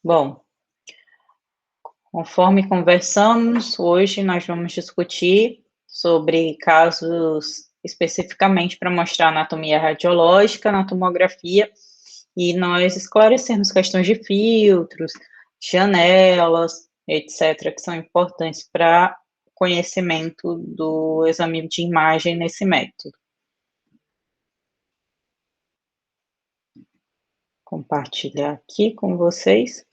Bom, conforme conversamos, hoje nós vamos discutir sobre casos especificamente para mostrar anatomia radiológica na tomografia e nós esclarecermos questões de filtros, janelas, etc., que são importantes para conhecimento do exame de imagem nesse método. Compartilhar aqui com vocês.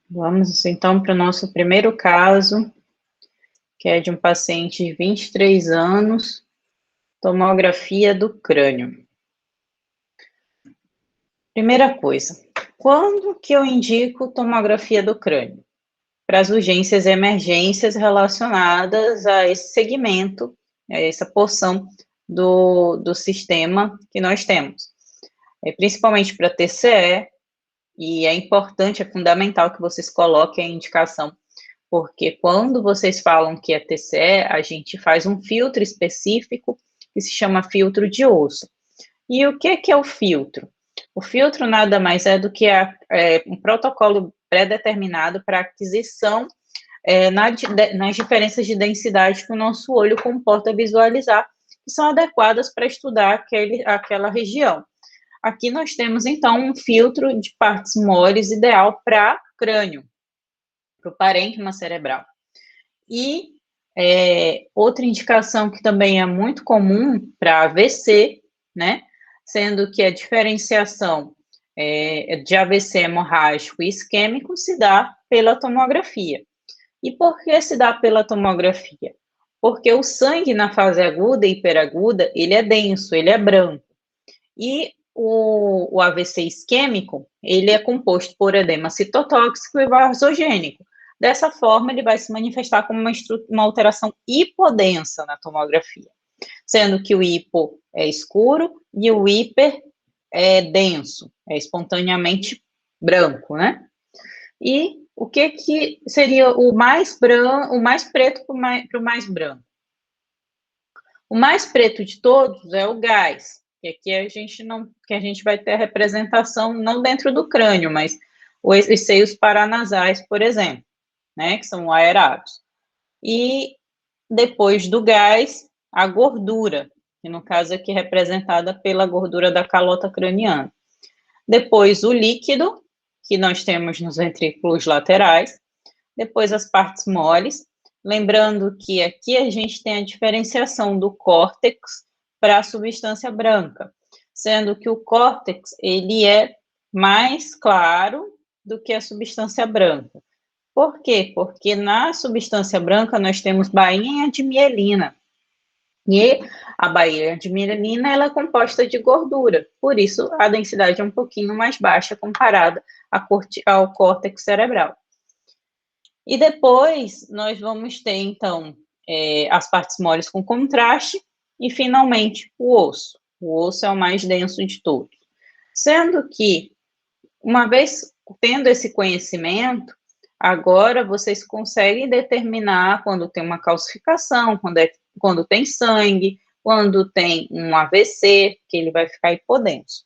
Vamos então para o nosso primeiro caso, que é de um paciente de 23 anos, tomografia do crânio. Primeira coisa, quando que eu indico tomografia do crânio? Para as urgências e emergências relacionadas a esse segmento, a essa porção do sistema que nós temos. Principalmente para TCE, e é importante, é fundamental que vocês coloquem a indicação, porque quando vocês falam que é TCE, a gente faz um filtro específico que se chama filtro de osso. E o que é o filtro? O filtro nada mais é do que um protocolo pré-determinado para aquisição nas diferenças de densidade que o nosso olho comporta visualizar, que são adequadas para estudar aquela região. Aqui nós temos, então, um filtro de partes moles ideal para crânio, para o parênquima cerebral. E outra indicação que também é muito comum para AVC, né? Sendo que a diferenciação de AVC hemorrágico e isquêmico se dá pela tomografia. E por que se dá pela tomografia? Porque o sangue na fase aguda e hiperaguda, ele é denso, ele é branco. E o AVC isquêmico, ele é composto por edema citotóxico e vasogênico. Dessa forma, ele vai se manifestar como uma alteração hipodensa na tomografia, sendo que o hipo é escuro e o hiper é denso, é espontaneamente branco, né? E o que seria o mais preto para o mais branco? O mais preto de todos é o gás, que aqui a gente vai ter a representação não dentro do crânio, mas os seios paranasais, por exemplo, né, que são aerados. E depois do gás, a gordura, que no caso aqui é representada pela gordura da calota craniana. Depois o líquido, que nós temos nos ventrículos laterais. Depois as partes moles. Lembrando que aqui a gente tem a diferenciação do córtex para a substância branca, sendo que o córtex ele é mais claro do que a substância branca. Por quê? Porque na substância branca nós temos bainha de mielina. E a bainha de mielina ela é composta de gordura, por isso a densidade é um pouquinho mais baixa comparada ao córtex cerebral. E depois nós vamos ter, então, as partes moles com contraste e, finalmente, o osso. O osso é o mais denso de todos. Sendo que, uma vez tendo esse conhecimento, agora vocês conseguem determinar quando tem uma calcificação, quando tem sangue, quando tem um AVC, que ele vai ficar hipodenso.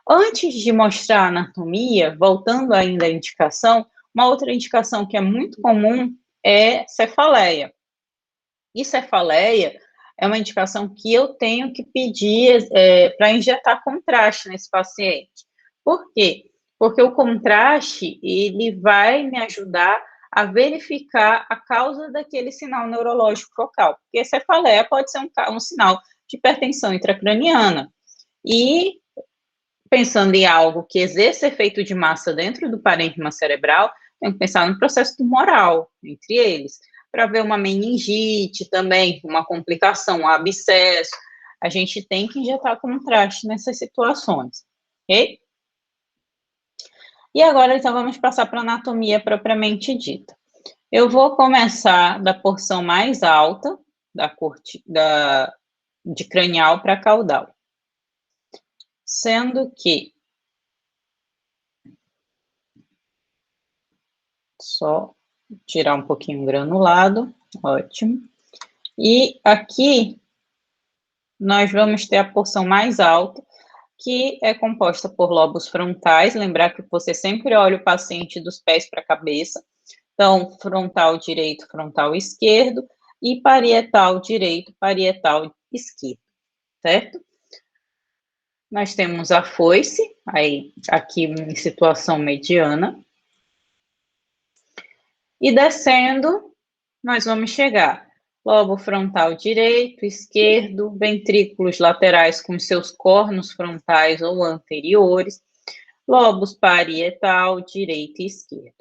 Antes de mostrar a anatomia, voltando ainda à indicação, uma outra indicação que é muito comum é cefaleia. E cefaleia é uma indicação que eu tenho que pedir para injetar contraste nesse paciente. Por quê? Porque o contraste, ele vai me ajudar a verificar a causa daquele sinal neurológico focal. Porque cefaleia pode ser um sinal de hipertensão intracraniana. E pensando em algo que exerce efeito de massa dentro do parênquima cerebral, tem que pensar no processo tumoral, entre eles, para ver uma meningite também, uma complicação, um abscesso. A gente tem que injetar contraste nessas situações, ok? E agora, então, vamos passar para a anatomia propriamente dita. Eu vou começar da porção mais alta, de cranial para caudal. Sendo que só tirar um pouquinho granulado, ótimo. E aqui nós vamos ter a porção mais alta, que é composta por lobos frontais. Lembrar que você sempre olha o paciente dos pés para a cabeça. Então, frontal direito, frontal esquerdo, e parietal direito, parietal esquerdo, certo? Nós temos a foice, aí aqui em situação mediana. E descendo, nós vamos chegar lobo frontal direito, esquerdo, ventrículos laterais com seus cornos frontais ou anteriores, lobos parietal, direito e esquerdo.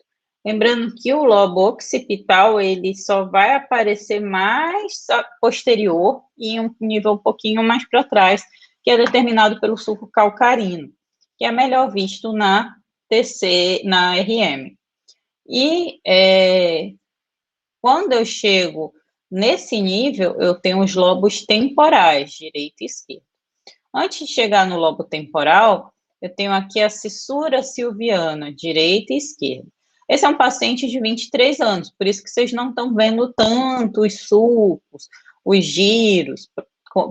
Lembrando que o lobo occipital, ele só vai aparecer mais posterior e um nível um pouquinho mais para trás, que é determinado pelo sulco calcarino, que é melhor visto na TC, na RM. E quando eu chego nesse nível, eu tenho os lobos temporais, direito e esquerdo. Antes de chegar no lobo temporal, eu tenho aqui a cissura silviana, direita e esquerda. Esse é um paciente de 23 anos, por isso que vocês não estão vendo tanto os sulcos, os giros,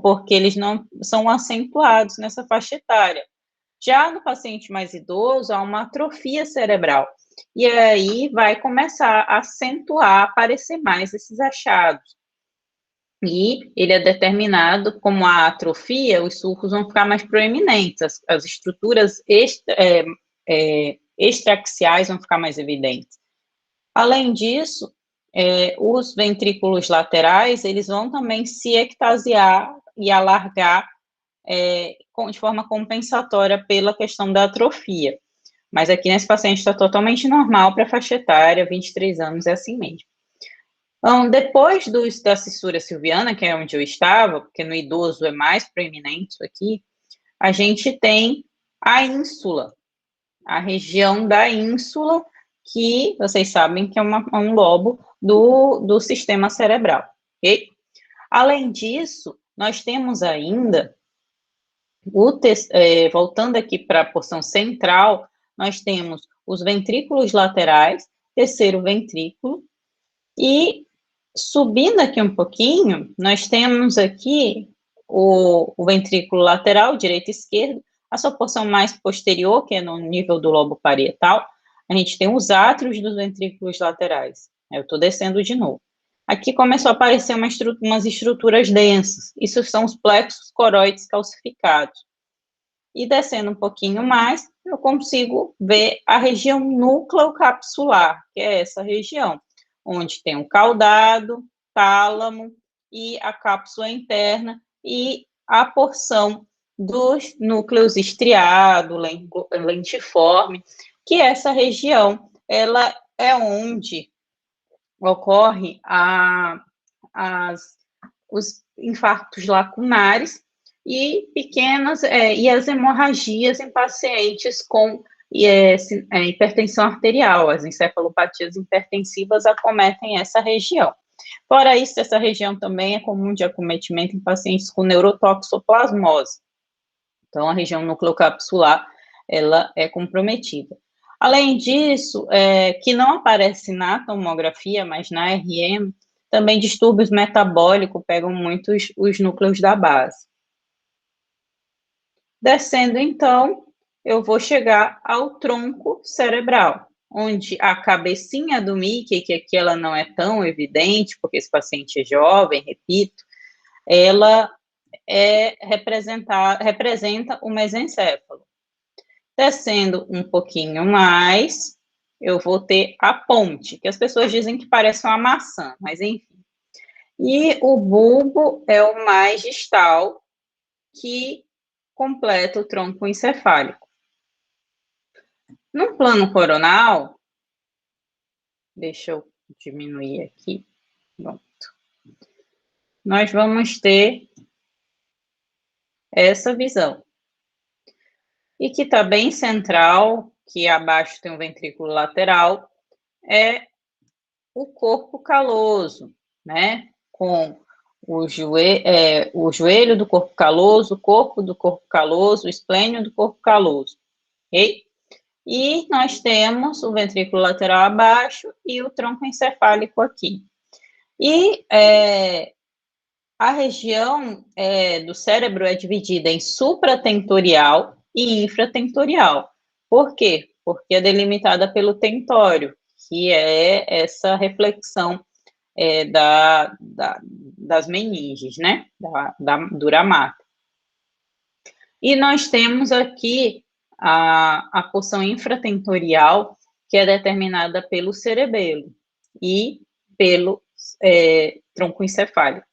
porque eles não são acentuados nessa faixa etária. Já no paciente mais idoso, há uma atrofia cerebral. E aí vai começar a acentuar, aparecer mais esses achados. E ele é determinado como a atrofia, os sulcos vão ficar mais proeminentes, as estruturas extraaxiais vão ficar mais evidentes. Além disso, os ventrículos laterais, eles vão também se ectasiar e alargar de forma compensatória pela questão da atrofia. Mas aqui nesse paciente está totalmente normal para a faixa etária, 23 anos, é assim mesmo. Então, depois da cissura silviana, que é onde eu estava, porque no idoso é mais proeminente isso aqui, a gente tem a ínsula, a região da ínsula, que vocês sabem que é um lobo do sistema cerebral, ok? Além disso, nós temos ainda, voltando aqui para a porção central, nós temos os ventrículos laterais, terceiro ventrículo, e subindo aqui um pouquinho, nós temos aqui o ventrículo lateral, direito e esquerdo, a sua porção mais posterior, que é no nível do lobo parietal, a gente tem os átrios dos ventrículos laterais. Eu estou descendo de novo. Aqui começou a aparecer umas estruturas densas. Isso são os plexos coroides calcificados. E descendo um pouquinho mais, eu consigo ver a região núcleo capsular, que é essa região, onde tem o caudado, tálamo e a cápsula interna e a porção dos núcleos estriado, lentiforme, que essa região, ela é onde ocorre os infartos lacunares e e as hemorragias em pacientes com hipertensão arterial. As encefalopatias hipertensivas acometem essa região. Fora isso, essa região também é comum de acometimento em pacientes com neurotoxoplasmose. Então, a região nucleocapsular, ela é comprometida. Além disso, que não aparece na tomografia, mas na RM, também distúrbios metabólicos pegam muito os núcleos da base. Descendo, então, eu vou chegar ao tronco cerebral, onde a cabecinha do Mickey, que aqui ela não é tão evidente, porque esse paciente é jovem, repito, ela representa o mesencéfalo. Descendo um pouquinho mais, eu vou ter a ponte, que as pessoas dizem que parece uma maçã, mas enfim. E o bulbo é o mais distal, que completa o tronco encefálico. No plano coronal, deixa eu diminuir aqui, pronto. Nós vamos ter essa visão. E que está bem central, que abaixo tem um ventrículo lateral, é o corpo caloso, né? Com o joelho do corpo caloso, o corpo do corpo caloso, o esplênio do corpo caloso, ok? E nós temos o ventrículo lateral abaixo e o tronco encefálico aqui. E a região do cérebro é dividida em supratentorial e infratentorial. Por quê? Porque é delimitada pelo tentório, que é essa reflexão das meninges, né? Da dura mater. E nós temos aqui a porção infratentorial, que é determinada pelo cerebelo e pelo tronco encefálico.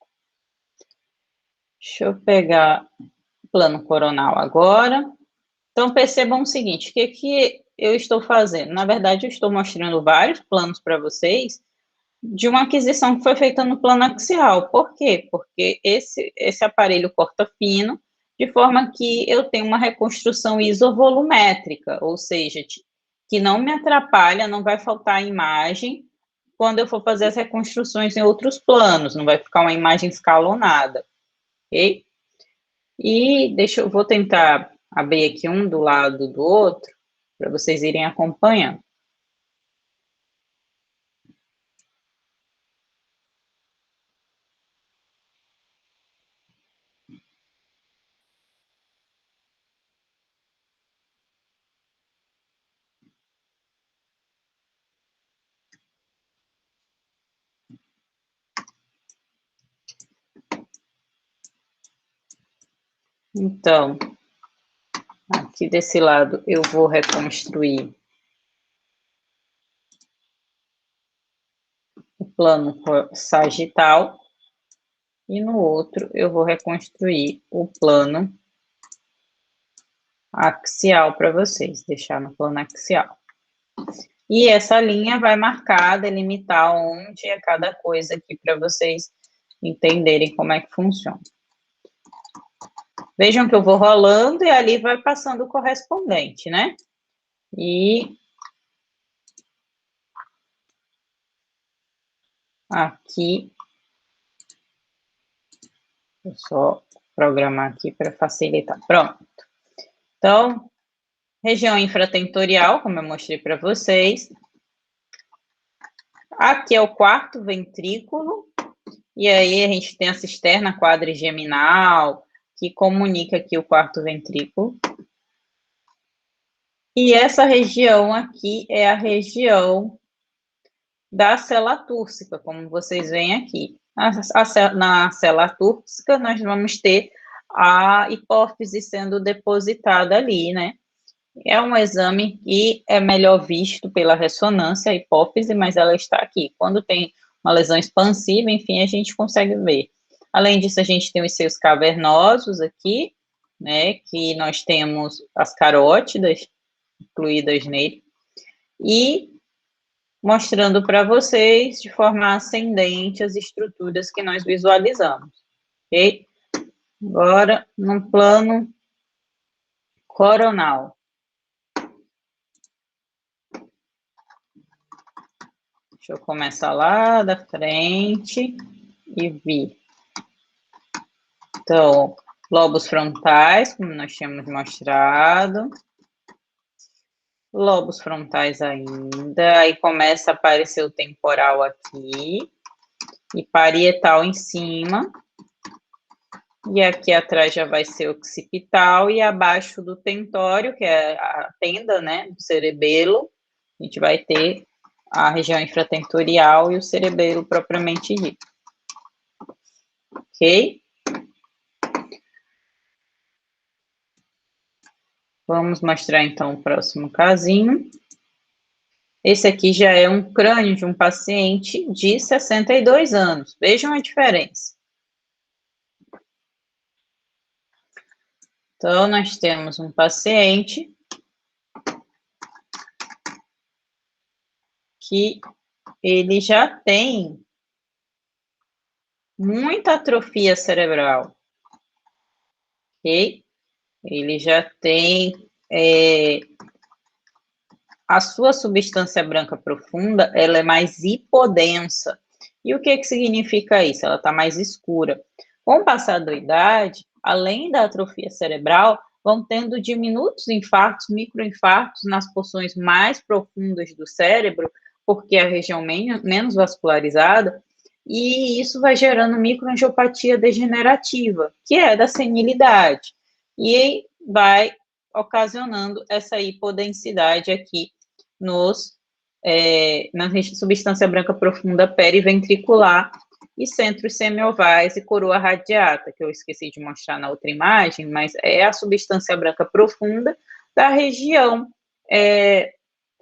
Deixa eu pegar o plano coronal agora. Então, percebam o seguinte, o que eu estou fazendo? Na verdade, eu estou mostrando vários planos para vocês de uma aquisição que foi feita no plano axial. Por quê? Porque esse aparelho corta fino, de forma que eu tenho uma reconstrução isovolumétrica, ou seja, que não me atrapalha, não vai faltar imagem quando eu for fazer as reconstruções em outros planos, não vai ficar uma imagem escalonada, ok? E vou tentar abrir aqui um do lado do outro, para vocês irem acompanhando. Então, aqui desse lado eu vou reconstruir o plano sagital e no outro eu vou reconstruir o plano axial para vocês, deixar no plano axial. E essa linha vai marcar, delimitar onde é cada coisa aqui para vocês entenderem como é que funciona. Vejam que eu vou rolando e ali vai passando o correspondente, né? E aqui, vou só programar aqui para facilitar. Pronto. Então, região infratentorial, como eu mostrei para vocês. Aqui é o quarto ventrículo. E aí a gente tem a cisterna quadrigeminal, que comunica aqui o quarto ventrículo. E essa região aqui é a região da célula túrcica, como vocês veem aqui. Na célula túrcica, nós vamos ter a hipófise sendo depositada ali, né? É um exame que é melhor visto pela ressonância, a hipófise, mas ela está aqui. Quando tem uma lesão expansiva, enfim, a gente consegue ver. Além disso, a gente tem os seios cavernosos aqui, né, que nós temos as carótidas incluídas nele, e mostrando para vocês, de forma ascendente, as estruturas que nós visualizamos, ok? Agora, no plano coronal. Deixa eu começar lá da frente e vir. Então, lobos frontais, como nós tínhamos mostrado. Lobos frontais ainda. Aí começa a aparecer o temporal aqui. E parietal em cima. E aqui atrás já vai ser occipital. E abaixo do tentório, que é a tenda, né, do cerebelo, a gente vai ter a região infratentorial e o cerebelo propriamente dito. Ok? Vamos mostrar, então, o próximo casinho. Esse aqui já é um crânio de um paciente de 62 anos. Vejam a diferença. Então, nós temos um paciente que ele já tem muita atrofia cerebral, ok? Ele já tem a sua substância branca profunda, ela é mais hipodensa. E o que significa isso? Ela está mais escura. Com o passar da idade, além da atrofia cerebral, vão tendo diminutos infartos, microinfartos nas porções mais profundas do cérebro, porque é a região menos vascularizada, e isso vai gerando microangiopatia degenerativa, que é da senilidade, e vai ocasionando essa hipodensidade aqui na substância branca profunda periventricular e centros semiovais e coroa radiata, que eu esqueci de mostrar na outra imagem, mas é a substância branca profunda da região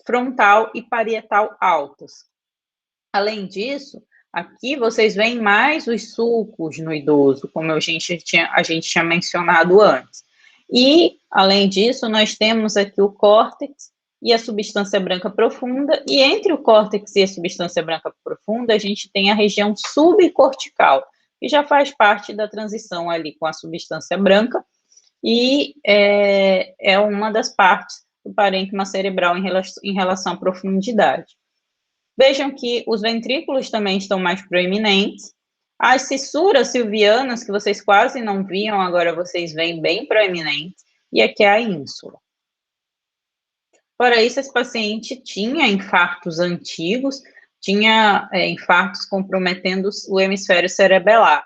frontal e parietal altas. Além disso, aqui vocês veem mais os sulcos no idoso, como a gente tinha mencionado antes. E, além disso, nós temos aqui o córtex e a substância branca profunda, e entre o córtex e a substância branca profunda, a gente tem a região subcortical, que já faz parte da transição ali com a substância branca, e é uma das partes do parênquima cerebral em relação à profundidade. Vejam que os ventrículos também estão mais proeminentes. As fissuras silvianas, que vocês quase não viam, agora vocês veem bem proeminentes. E aqui é a ínsula. Fora isso, esse paciente tinha infartos antigos, tinha infartos comprometendo o hemisfério cerebelar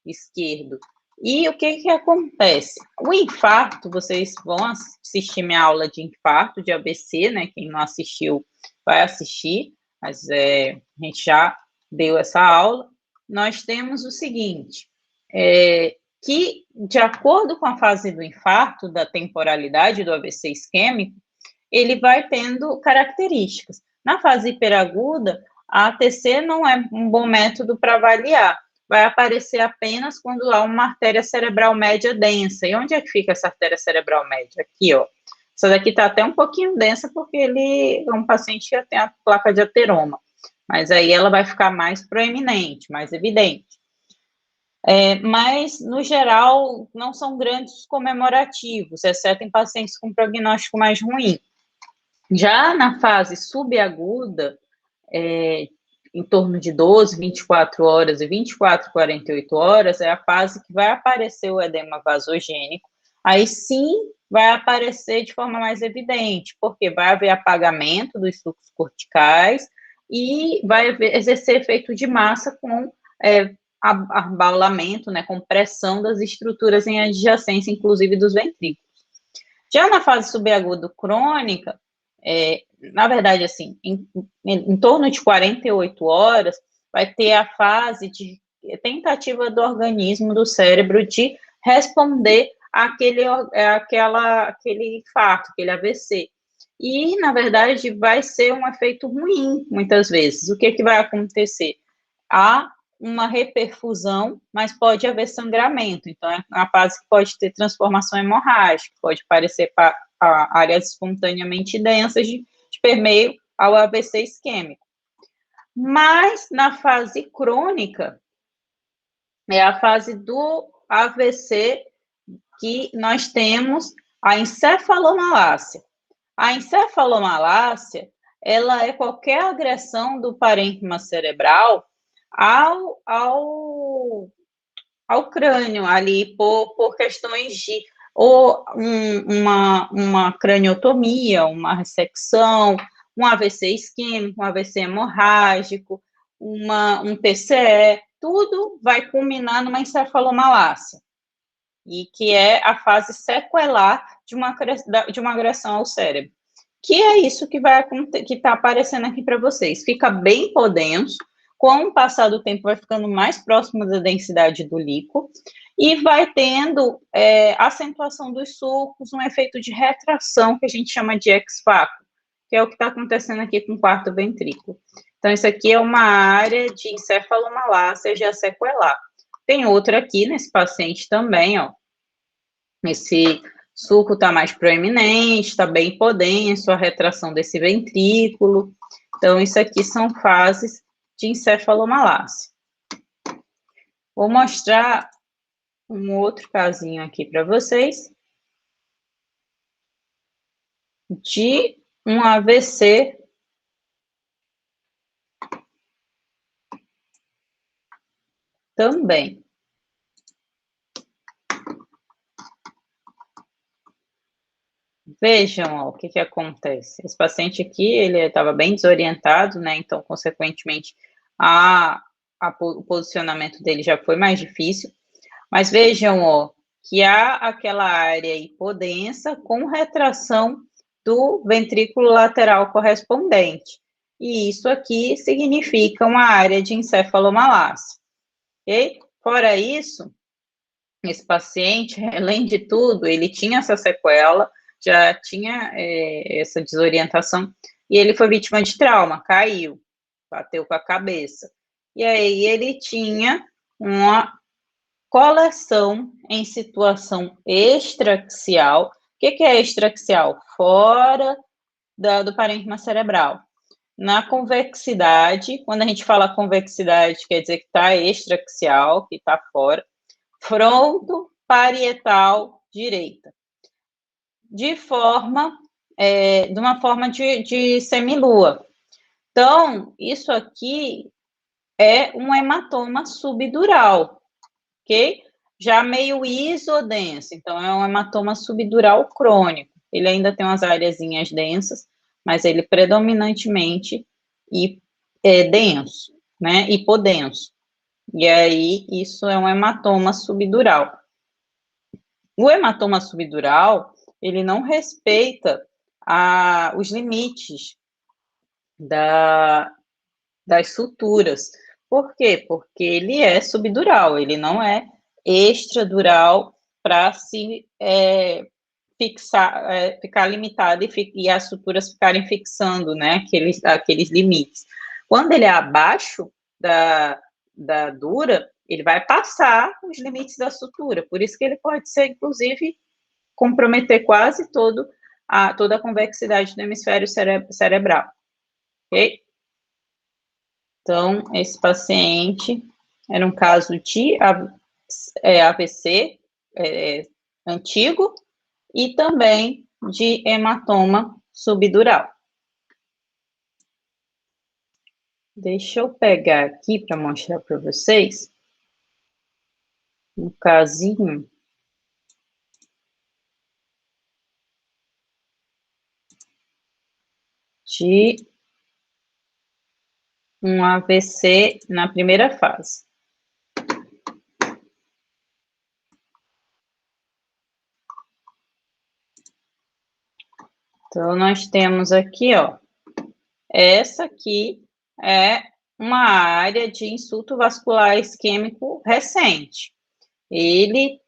esquerdo. E o que acontece? O infarto, vocês vão assistir minha aula de infarto, de AVC, né? Quem não assistiu, vai assistir, mas a gente já deu essa aula. Nós temos o seguinte, que de acordo com a fase do infarto, da temporalidade do AVC isquêmico, ele vai tendo características. Na fase hiperaguda, a ATC não é um bom método para avaliar, vai aparecer apenas quando há uma artéria cerebral média densa. E onde é que fica essa artéria cerebral média? Aqui, ó. Essa daqui está até um pouquinho densa, porque ele é um paciente que tem a placa de ateroma. Mas aí ela vai ficar mais proeminente, mais evidente. Mas, no geral, não são grandes comemorativos, exceto em pacientes com prognóstico mais ruim. Já na fase subaguda, em torno de 12, 24 horas e 24, 48 horas, é a fase que vai aparecer o edema vasogênico. Aí sim vai aparecer de forma mais evidente, porque vai haver apagamento dos fluxos corticais e vai exercer efeito de massa com abaulamento, né, com pressão das estruturas em adjacência, inclusive dos ventrículos. Já na fase subaguda crônica, na verdade, assim, em torno de 48 horas, vai ter a fase de tentativa do organismo, do cérebro, de responder àquele infarto, aquele AVC. E, na verdade, vai ser um efeito ruim, muitas vezes. O que vai acontecer? Há uma reperfusão, mas pode haver sangramento. Então, é uma fase que pode ter transformação hemorrágica, pode parecer áreas espontaneamente densas de permeio ao AVC isquêmico. Mas, na fase crônica, é a fase do AVC que nós temos a encefalomalácia. A encefalomalácia, ela é qualquer agressão do parênquima cerebral ao crânio, ali, por questões de uma craniotomia, uma ressecção, um AVC isquêmico, um AVC hemorrágico, um TCE, tudo vai culminar numa encefalomalácia, e que é a fase sequelar de uma agressão ao cérebro. Que é isso que está aparecendo aqui para vocês. Fica bem hipodenso, com o passar do tempo vai ficando mais próximo da densidade do líquido, e vai tendo acentuação dos sulcos, um efeito de retração, que a gente chama de ex-vácuo, que é o que está acontecendo aqui com o quarto ventrículo. Então, isso aqui é uma área de encefalomalácia já sequelar. Tem outra aqui nesse paciente também, ó. Esse sulco está mais proeminente, está bem hipodenso, a retração desse ventrículo. Então, isso aqui são fases de encefalomalácia. Vou mostrar um outro casinho aqui para vocês de um AVC também. Vejam, ó, o que acontece. Esse paciente aqui, ele estava bem desorientado, né? Então, consequentemente, o posicionamento dele já foi mais difícil. Mas vejam, ó, que há aquela área hipodensa com retração do ventrículo lateral correspondente. E isso aqui significa uma área de encefalomalácia, ok? Fora isso, esse paciente, além de tudo, ele tinha essa sequela, já tinha essa desorientação, e ele foi vítima de trauma, caiu, bateu com a cabeça. E aí ele tinha uma coleção em situação extraxial. O que é extraxial? Fora do parênquima cerebral. Na convexidade, quando a gente fala convexidade, quer dizer que está extraxial, que está fora. Fronto parietal direita. De uma forma de semilua. Então, isso aqui é um hematoma subdural, ok? Já meio isodenso, então é um hematoma subdural crônico. Ele ainda tem umas áreazinhas densas, mas ele predominantemente é denso, né? Hipodenso. E aí, isso é um hematoma subdural. O hematoma subdural, ele não respeita os limites das suturas. Por quê? Porque ele é subdural, ele não é extradural para se fixar, ficar limitado e as suturas ficarem fixando, né, aqueles limites. Quando ele é abaixo da dura, ele vai passar os limites da sutura, por isso que ele pode ser, inclusive, comprometer quase toda a convexidade do hemisfério cerebral, ok? Então, esse paciente era um caso de AVC antigo e também de hematoma subdural. Deixa eu pegar aqui para mostrar para vocês um casinho de um AVC na primeira fase. Então, nós temos aqui, ó, essa aqui é uma área de insulto vascular isquêmico recente. Ele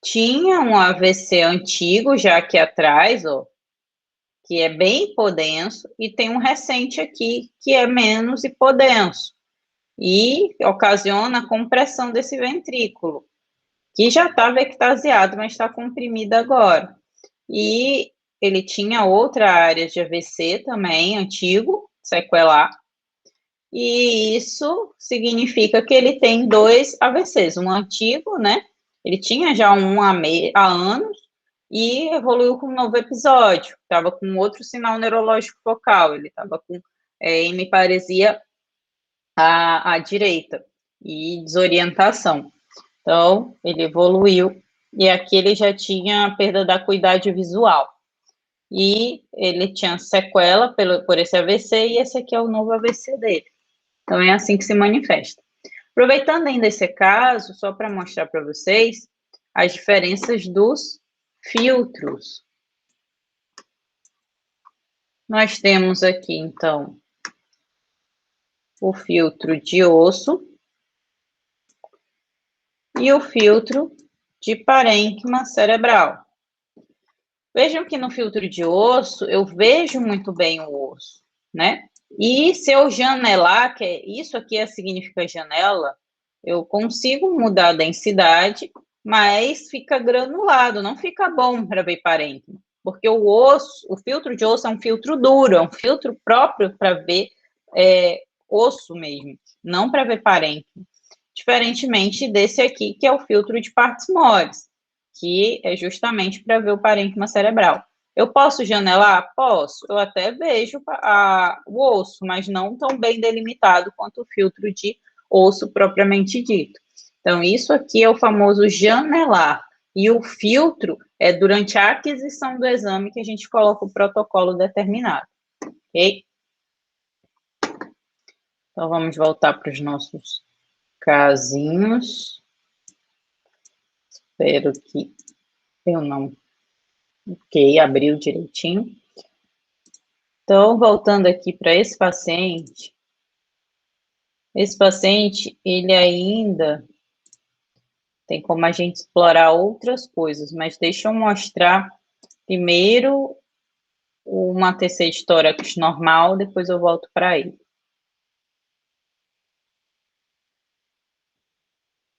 tinha um AVC antigo, já aqui atrás, ó, que é bem hipodenso, e tem um recente aqui, que é menos hipodenso, e ocasiona a compressão desse ventrículo, que já estava ectasiado, mas está comprimido agora. E ele tinha outra área de AVC também, antigo, sequelar, e isso significa que ele tem 2 AVCs, um antigo, né? Ele tinha já um há anos e evoluiu com um novo episódio. Estava com outro sinal neurológico focal, ele estava com hemiparesia à direita e desorientação. Então, ele evoluiu e aqui ele já tinha perda da acuidade visual. E ele tinha sequela por esse AVC e esse aqui é o novo AVC dele. Então, é assim que se manifesta. Aproveitando ainda esse caso, só para mostrar para vocês as diferenças dos filtros. Nós temos aqui, então, o filtro de osso e o filtro de parênquima cerebral. Vejam que no filtro de osso, eu vejo muito bem o osso, né? E se eu janelar, que isso aqui significa janela, eu consigo mudar a densidade, mas fica granulado, não fica bom para ver parênquima, porque o filtro de osso é um filtro duro, é um filtro próprio para ver osso mesmo, não para ver parênquima. Diferentemente desse aqui, que é o filtro de partes mores, que é justamente para ver o parênquima cerebral. Eu posso janelar? Posso. Eu até vejo o osso, mas não tão bem delimitado quanto o filtro de osso propriamente dito. Então, isso aqui é o famoso janelar. E o filtro é durante a aquisição do exame que a gente coloca o protocolo determinado, ok? Então, vamos voltar para os nossos casinhos. Espero que eu não... Ok, abriu direitinho. Então, voltando aqui para esse paciente, ele ainda tem como a gente explorar outras coisas, mas deixa eu mostrar primeiro uma TC de tórax normal, depois eu volto para ele.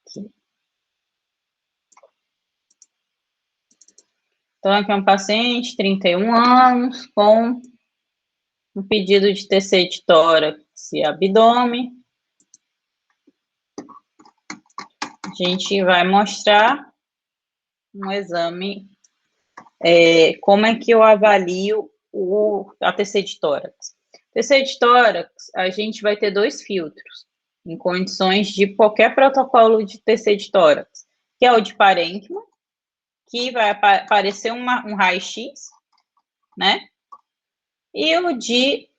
Aqui. Então, aqui é um paciente, 31 anos, com um pedido de TC de tórax e abdômen. A gente vai mostrar um exame, como é que eu avalio a TC de tórax. TC de tórax, a gente vai ter dois filtros, em condições de qualquer protocolo de TC de tórax, que é o de parênquima, que vai aparecer um raio-x, né? E o de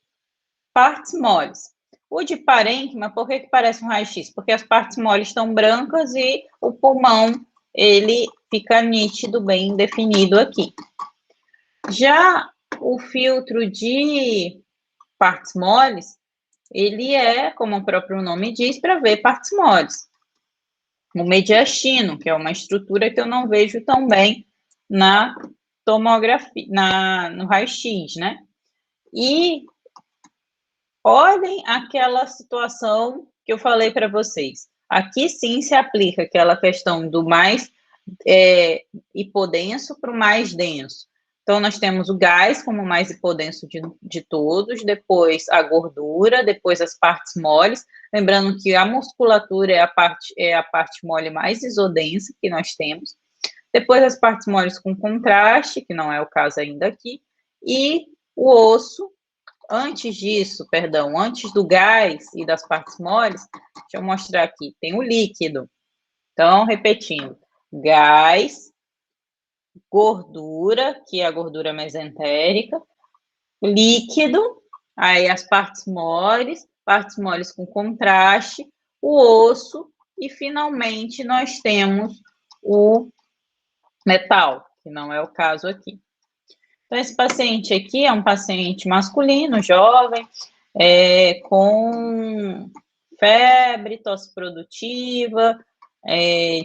partes moles. O de parênquima, por que parece um raio-x? Porque as partes moles estão brancas e o pulmão, ele fica nítido, bem definido aqui. Já o filtro de partes moles, ele é, como o próprio nome diz, para ver partes moles. O mediastino, que é uma estrutura que eu não vejo tão bem na tomografia, no raio-x, né? E olhem aquela situação que eu falei para vocês. Aqui sim se aplica aquela questão do mais hipodenso para o mais denso. Então, nós temos o gás como o mais hipodenso de todos, depois a gordura, depois as partes moles. Lembrando que a musculatura é a parte mole mais isodensa que nós temos. Depois as partes moles com contraste, que não é o caso ainda aqui. E o osso, antes disso, perdão, antes do gás e das partes moles, deixa eu mostrar aqui, tem o líquido. Então, repetindo, gás, gordura, que é a gordura mesentérica, líquido, aí as partes moles com contraste, o osso, e finalmente nós temos o metal, que não é o caso aqui. Então, esse paciente aqui é um paciente masculino, jovem, com febre, tosse produtiva,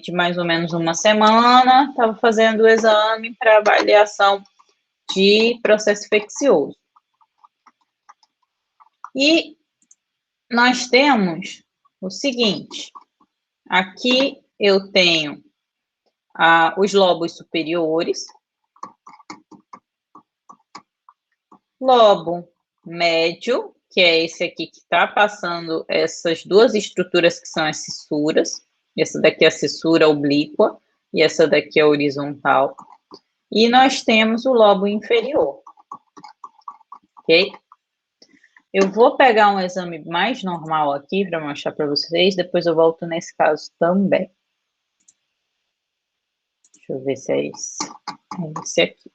de mais ou menos uma semana, estava fazendo o exame para avaliação de processo infeccioso. E nós temos o seguinte, aqui eu tenho os lobos superiores, lobo médio, que é esse aqui que está passando essas duas estruturas que são as fissuras. Essa daqui é a fissura oblíqua e essa daqui é a horizontal. E nós temos o lobo inferior, ok? Eu vou pegar um exame mais normal aqui para mostrar para vocês, depois eu volto nesse caso também. Deixa eu ver se é esse. É esse aqui.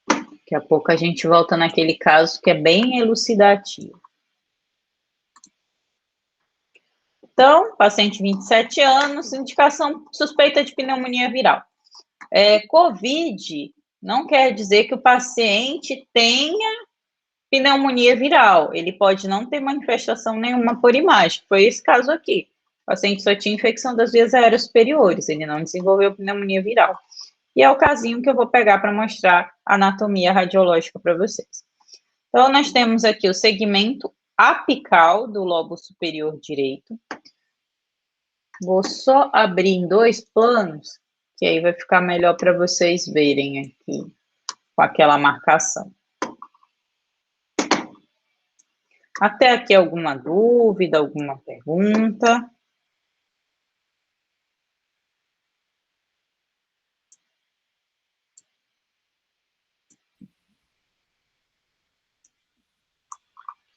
Daqui a pouco a gente volta naquele caso que é bem elucidativo. Então, paciente 27 anos, indicação suspeita de pneumonia viral. COVID não quer dizer que o paciente tenha pneumonia viral. Ele pode não ter manifestação nenhuma por imagem. Foi esse caso aqui. O paciente só tinha infecção das vias aéreas superiores, ele não desenvolveu pneumonia viral. E é o casinho que eu vou pegar para mostrar a anatomia radiológica para vocês. Então, nós temos aqui o segmento apical do lobo superior direito. Vou só abrir em dois planos, que aí vai ficar melhor para vocês verem aqui, com aquela marcação. Até aqui alguma dúvida, alguma pergunta?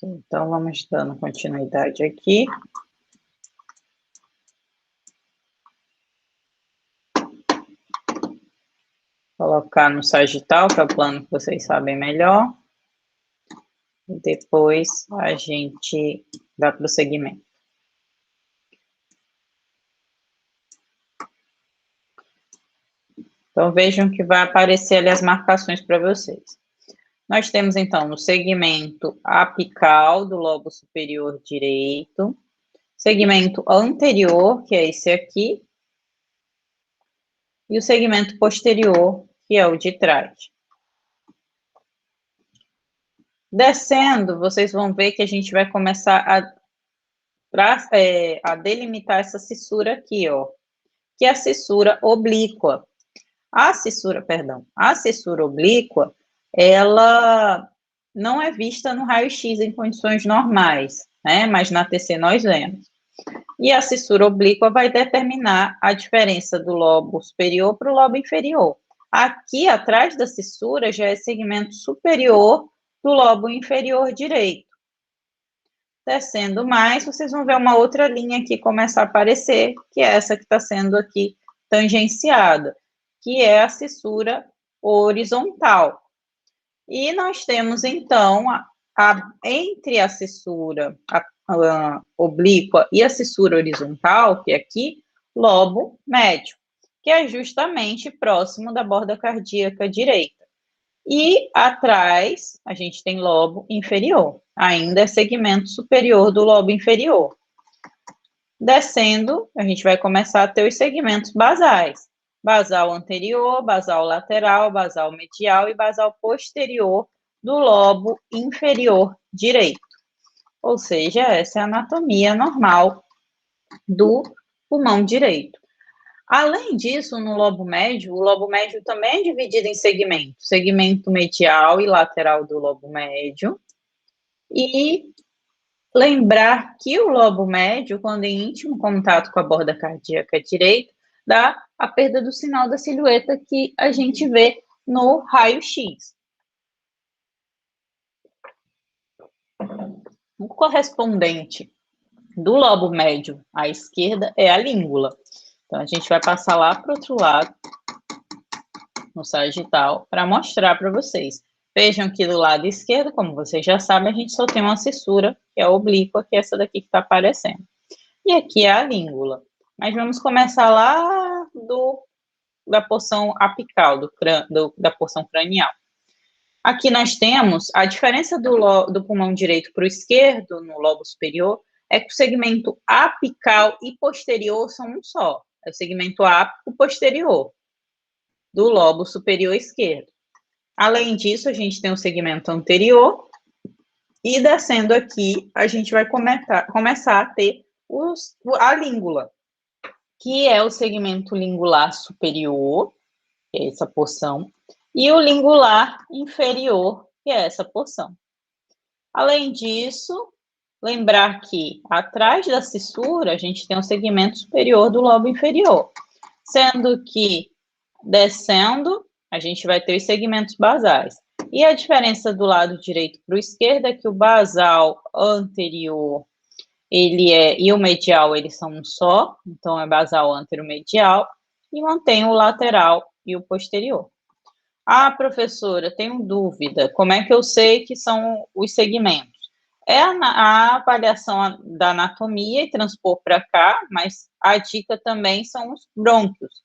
Então, vamos dando continuidade aqui. focar no sagital, que é o plano que vocês sabem melhor. E depois a gente dá prosseguimento. Então, vejam que vai aparecer ali as marcações para vocês. Nós temos, então, o segmento apical do lobo superior direito, segmento anterior, que é esse aqui, e o segmento posterior, que é o de trás. Descendo, vocês vão ver que a gente vai começar a delimitar essa cissura aqui, ó, que é a cissura oblíqua. A cissura oblíqua, ela não é vista no raio-x em condições normais, né? Mas na TC nós vemos. E a cissura oblíqua vai determinar a diferença do lobo superior para o lobo inferior. Aqui, atrás da cissura, já é segmento superior do lobo inferior direito. Descendo mais, vocês vão ver uma outra linha aqui começar a aparecer, que é essa que está sendo aqui tangenciada, que é a cissura horizontal. E nós temos, então, entre a cissura oblíqua e a cissura horizontal, que é aqui, lobo médio, que é justamente próximo da borda cardíaca direita. E atrás, a gente tem lobo inferior, ainda é segmento superior do lobo inferior. Descendo, a gente vai começar a ter os segmentos basais. Basal anterior, basal lateral, basal medial e basal posterior do lobo inferior direito. Ou seja, essa é a anatomia normal do pulmão direito. Além disso, no lobo médio, o lobo médio também é dividido em segmentos. Segmento medial e lateral do lobo médio. E lembrar que o lobo médio, quando em íntimo contato com a borda cardíaca direita, dá a perda do sinal da silhueta que a gente vê no raio-x. O correspondente do lobo médio à esquerda é a língula. Então, a gente vai passar lá para o outro lado, no sagital, para mostrar para vocês. Vejam que do lado esquerdo, como vocês já sabem, a gente só tem uma cissura, que é a oblíqua, que é essa daqui que está aparecendo. E aqui é a língula. Mas vamos começar lá da porção apical, da porção cranial. Aqui nós temos a diferença do pulmão direito para o esquerdo, no lobo superior, é que o segmento apical e posterior são um só. É o segmento ápico posterior do lobo superior esquerdo. Além disso, a gente tem o segmento anterior e descendo aqui, a gente vai começar a ter a língula, que é o segmento lingular superior, que é essa porção, e o lingular inferior, que é essa porção. Além disso, lembrar que atrás da cissura, a gente tem o segmento superior do lobo inferior, sendo que descendo, a gente vai ter os segmentos basais. E a diferença do lado direito para o esquerdo é que o basal anterior e o medial, eles são um só, então é basal anteromedial, e mantém o lateral e o posterior. Ah, professora, tenho dúvida, como é que eu sei que são os segmentos? É a avaliação da anatomia e transpor para cá, mas a dica também são os brônquios.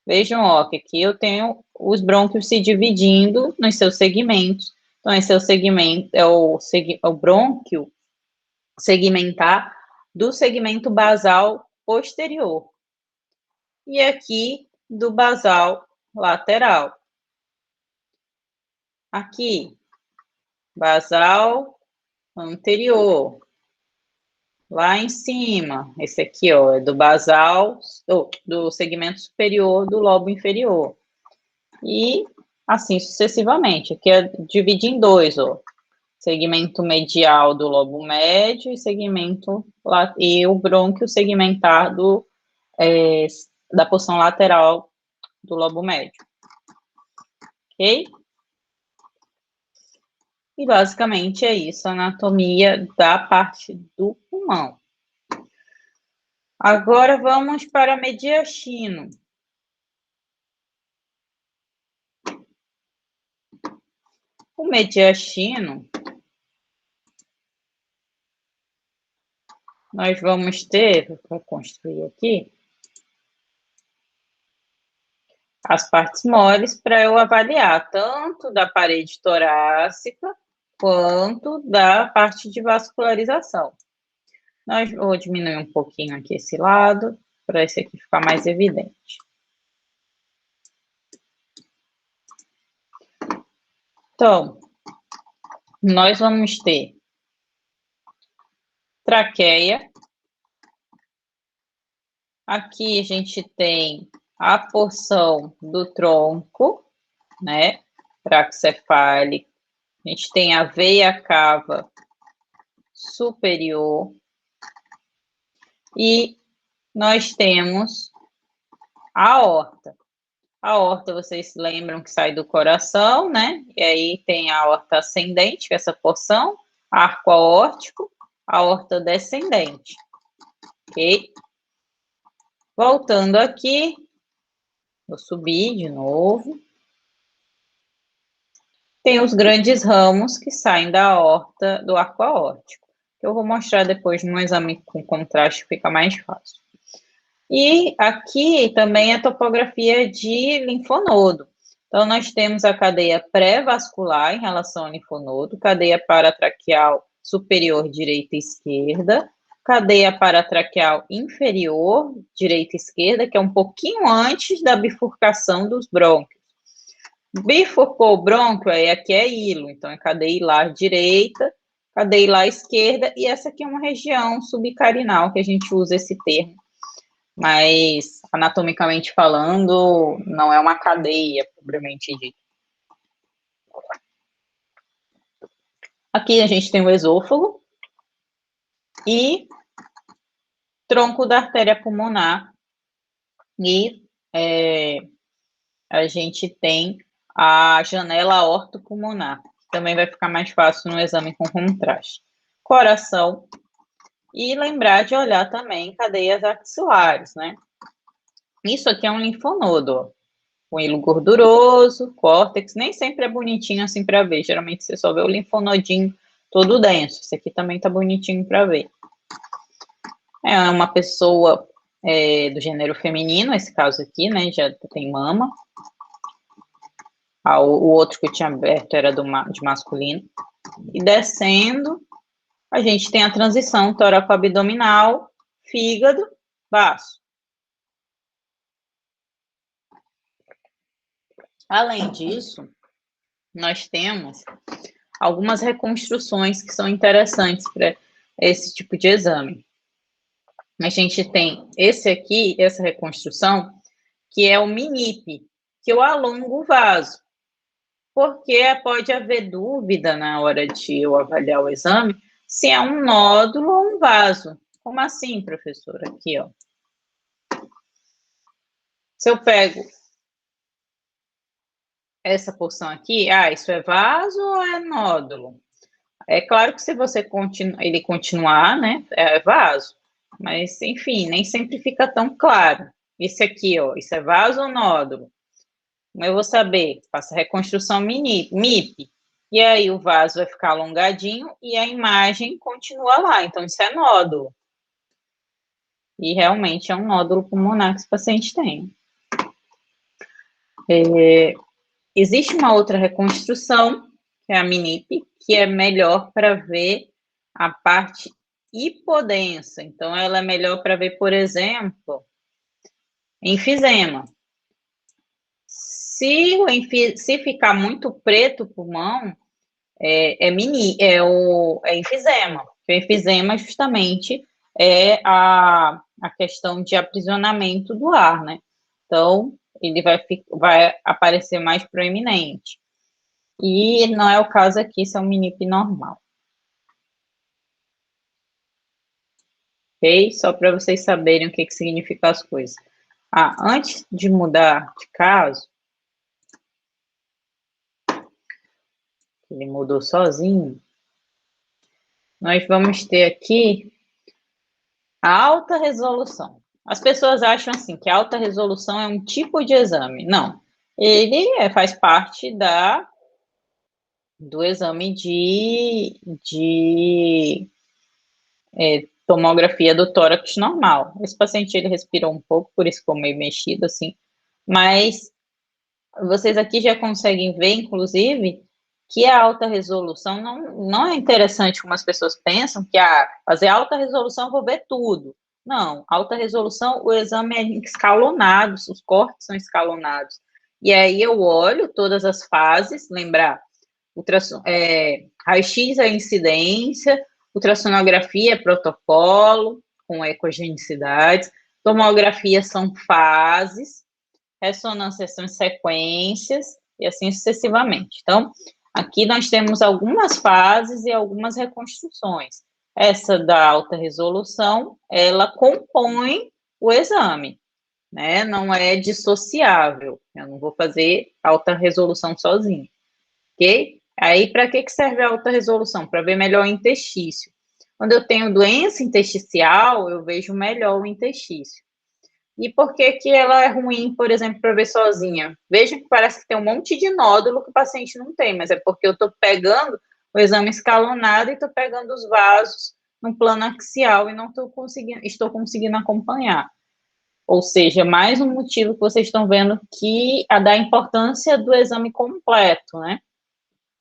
Vejam, ó, que aqui eu tenho os brônquios se dividindo nos seus segmentos. Então, esse é o segmento, o brônquio segmentar do segmento basal posterior. E aqui do basal lateral. Aqui, basal anterior. Lá em cima, esse aqui, ó, é do basal, do segmento superior do lobo inferior. E assim sucessivamente. Aqui é dividir em dois, ó. Segmento medial do lobo médio e o brônquio segmentar da porção lateral do lobo médio. Ok? E basicamente é isso, a anatomia da parte do pulmão. Agora vamos para mediastino. O mediastino, nós vamos ter, vou construir aqui, as partes moles para eu avaliar tanto da parede torácica quanto da parte de vascularização. Nós vou diminuir um pouquinho aqui esse lado, para esse aqui ficar mais evidente. Então, nós vamos ter traqueia. Aqui a gente tem a porção do tronco, né, braquicefálico. A gente tem a veia cava superior. E nós temos a aorta. A aorta, vocês se lembram que sai do coração, né? E aí tem a aorta ascendente, que é essa porção, arco aórtico, a aorta descendente. Ok? Voltando aqui, vou subir de novo. Tem os grandes ramos que saem da aorta do arco aórtico, que eu vou mostrar depois num exame com contraste, fica mais fácil. E aqui também a topografia de linfonodo. Então, nós temos a cadeia pré-vascular em relação ao linfonodo, cadeia paratraqueal superior direita e esquerda, cadeia paratraqueal inferior direita e esquerda, que é um pouquinho antes da bifurcação dos brônquios. Bifurcou o brônquio, aí aqui é hilo, então é cadeia hilar direita, cadeia hilar esquerda, e essa aqui é uma região subcarinal, que a gente usa esse termo, mas anatomicamente falando, não é uma cadeia, propriamente dita. Aqui a gente tem o esôfago e tronco da artéria pulmonar, e a gente tem a janela aortopulmonar, que também vai ficar mais fácil no exame com contraste. Coração, e lembrar de olhar também cadeias axilares, né? Isso aqui é um linfonodo, ó. Com hilo gorduroso, córtex, nem sempre é bonitinho assim para ver, geralmente você só vê o linfonodinho todo denso, esse aqui também tá bonitinho para ver. É uma pessoa do gênero feminino, esse caso aqui, né, já tem mama. O outro que eu tinha aberto era de masculino. E descendo, a gente tem a transição tóraco-abdominal, fígado, baço. Além disso, nós temos algumas reconstruções que são interessantes para esse tipo de exame. A gente tem esse aqui, essa reconstrução, que é o MINIP, que eu alongo o vaso, porque pode haver dúvida na hora de eu avaliar o exame se é um nódulo ou um vaso. Como assim, professora? Aqui, ó. Se eu pego essa porção aqui, isso é vaso ou é nódulo? É claro que se você ele continuar, né, é vaso. Mas, enfim, nem sempre fica tão claro. Esse aqui, ó, isso é vaso ou nódulo? Como eu vou saber? Faça a reconstrução MIP. E aí o vaso vai ficar alongadinho e a imagem continua lá. Então, isso é nódulo. E realmente é um nódulo pulmonar que esse paciente tem. Existe uma outra reconstrução, que é a MINIP, que é melhor para ver a parte hipodensa. Então, ela é melhor para ver, por exemplo, enfisema. Se ficar muito preto o pulmão, é enfisema. O enfisema, justamente, é a questão de aprisionamento do ar, né? Então, ele vai aparecer mais proeminente. E não é o caso aqui, isso é um MINIP normal. Ok? Só para vocês saberem o que significa as coisas. Antes de mudar de caso, ele mudou sozinho, nós vamos ter aqui a alta resolução. As pessoas acham assim que a alta resolução é um tipo de exame. Não. Ele faz parte da do exame de tomografia do tórax normal. Esse paciente, ele respirou um pouco, por isso ficou meio mexido, assim, mas vocês aqui já conseguem ver, inclusive, que a alta resolução não é interessante como as pessoas pensam, que fazer alta resolução eu vou ver tudo. Não, alta resolução, o exame é escalonado, os cortes são escalonados. E aí eu olho todas as fases, lembrar, raio-x é incidência, ultrassonografia é protocolo, com ecogenicidades, tomografia são fases, ressonância são sequências, e assim sucessivamente. Então, aqui nós temos algumas fases e algumas reconstruções. Essa da alta resolução, ela compõe o exame, né? Não é dissociável. Eu não vou fazer alta resolução sozinho, ok? Aí, para que serve a alta resolução? Para ver melhor o interstício. Quando eu tenho doença intersticial, eu vejo melhor o interstício. E por que que ela é ruim, por exemplo, para ver sozinha? Veja que parece que tem um monte de nódulo que o paciente não tem, mas é porque eu estou pegando o exame escalonado e estou pegando os vasos no plano axial e não estou conseguindo acompanhar. Ou seja, mais um motivo que vocês estão vendo que a da importância do exame completo, né?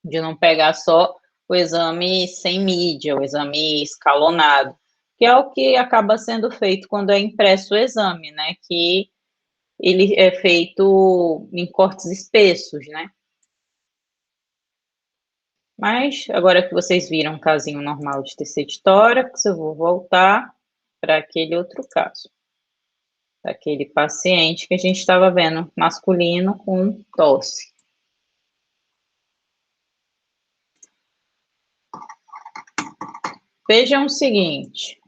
De não pegar só o exame sem mídia, o exame escalonado, que é o que acaba sendo feito quando é impresso o exame, né? Que ele é feito em cortes espessos, né? Mas, agora que vocês viram um casinho normal de TC de tórax, eu vou voltar para aquele outro caso. Daquele paciente que a gente estava vendo, masculino com tosse. Vejam o seguinte,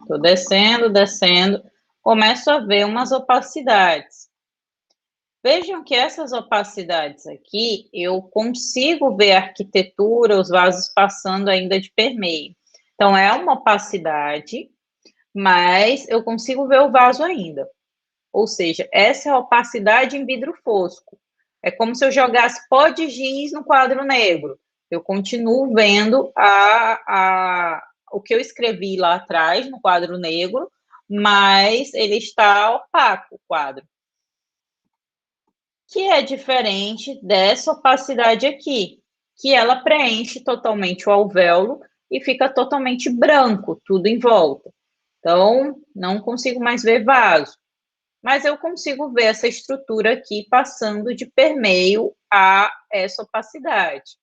estou descendo, descendo, começo a ver umas opacidades. Vejam que essas opacidades aqui, eu consigo ver a arquitetura, os vasos passando ainda de permeio. Então, é uma opacidade, mas eu consigo ver o vaso ainda. Ou seja, essa é a opacidade em vidro fosco. É como se eu jogasse pó de giz no quadro negro. Eu continuo vendo o que eu escrevi lá atrás, no quadro negro, mas ele está opaco, o quadro. Que é diferente dessa opacidade aqui, que ela preenche totalmente o alvéolo e fica totalmente branco, tudo em volta. Então, não consigo mais ver vaso, mas eu consigo ver essa estrutura aqui passando de permeio a essa opacidade.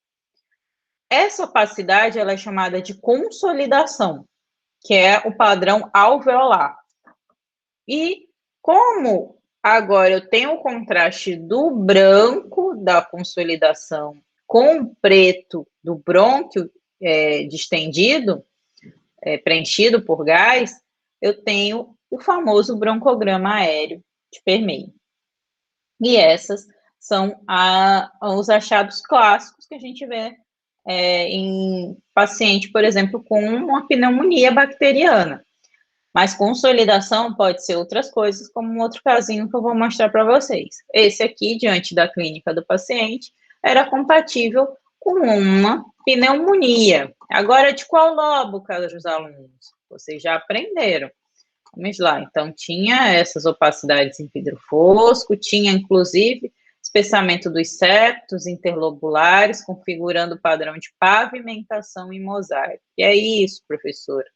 Essa opacidade ela é chamada de consolidação, que é o padrão alveolar. E como agora eu tenho o contraste do branco da consolidação com o preto do brônquio distendido, preenchido por gás, eu tenho o famoso broncograma aéreo de Permeio. E essas são os achados clássicos que a gente vê em paciente, por exemplo, com uma pneumonia bacteriana. Mas consolidação pode ser outras coisas, como um outro casinho que eu vou mostrar para vocês. Esse aqui, diante da clínica do paciente, era compatível com uma pneumonia. Agora, de qual lobo, caros alunos? Vocês já aprenderam. Vamos lá. Então, tinha essas opacidades em vidro fosco, tinha, inclusive, espessamento dos septos interlobulares, configurando o padrão de pavimentação em mosaico. E é isso, professora.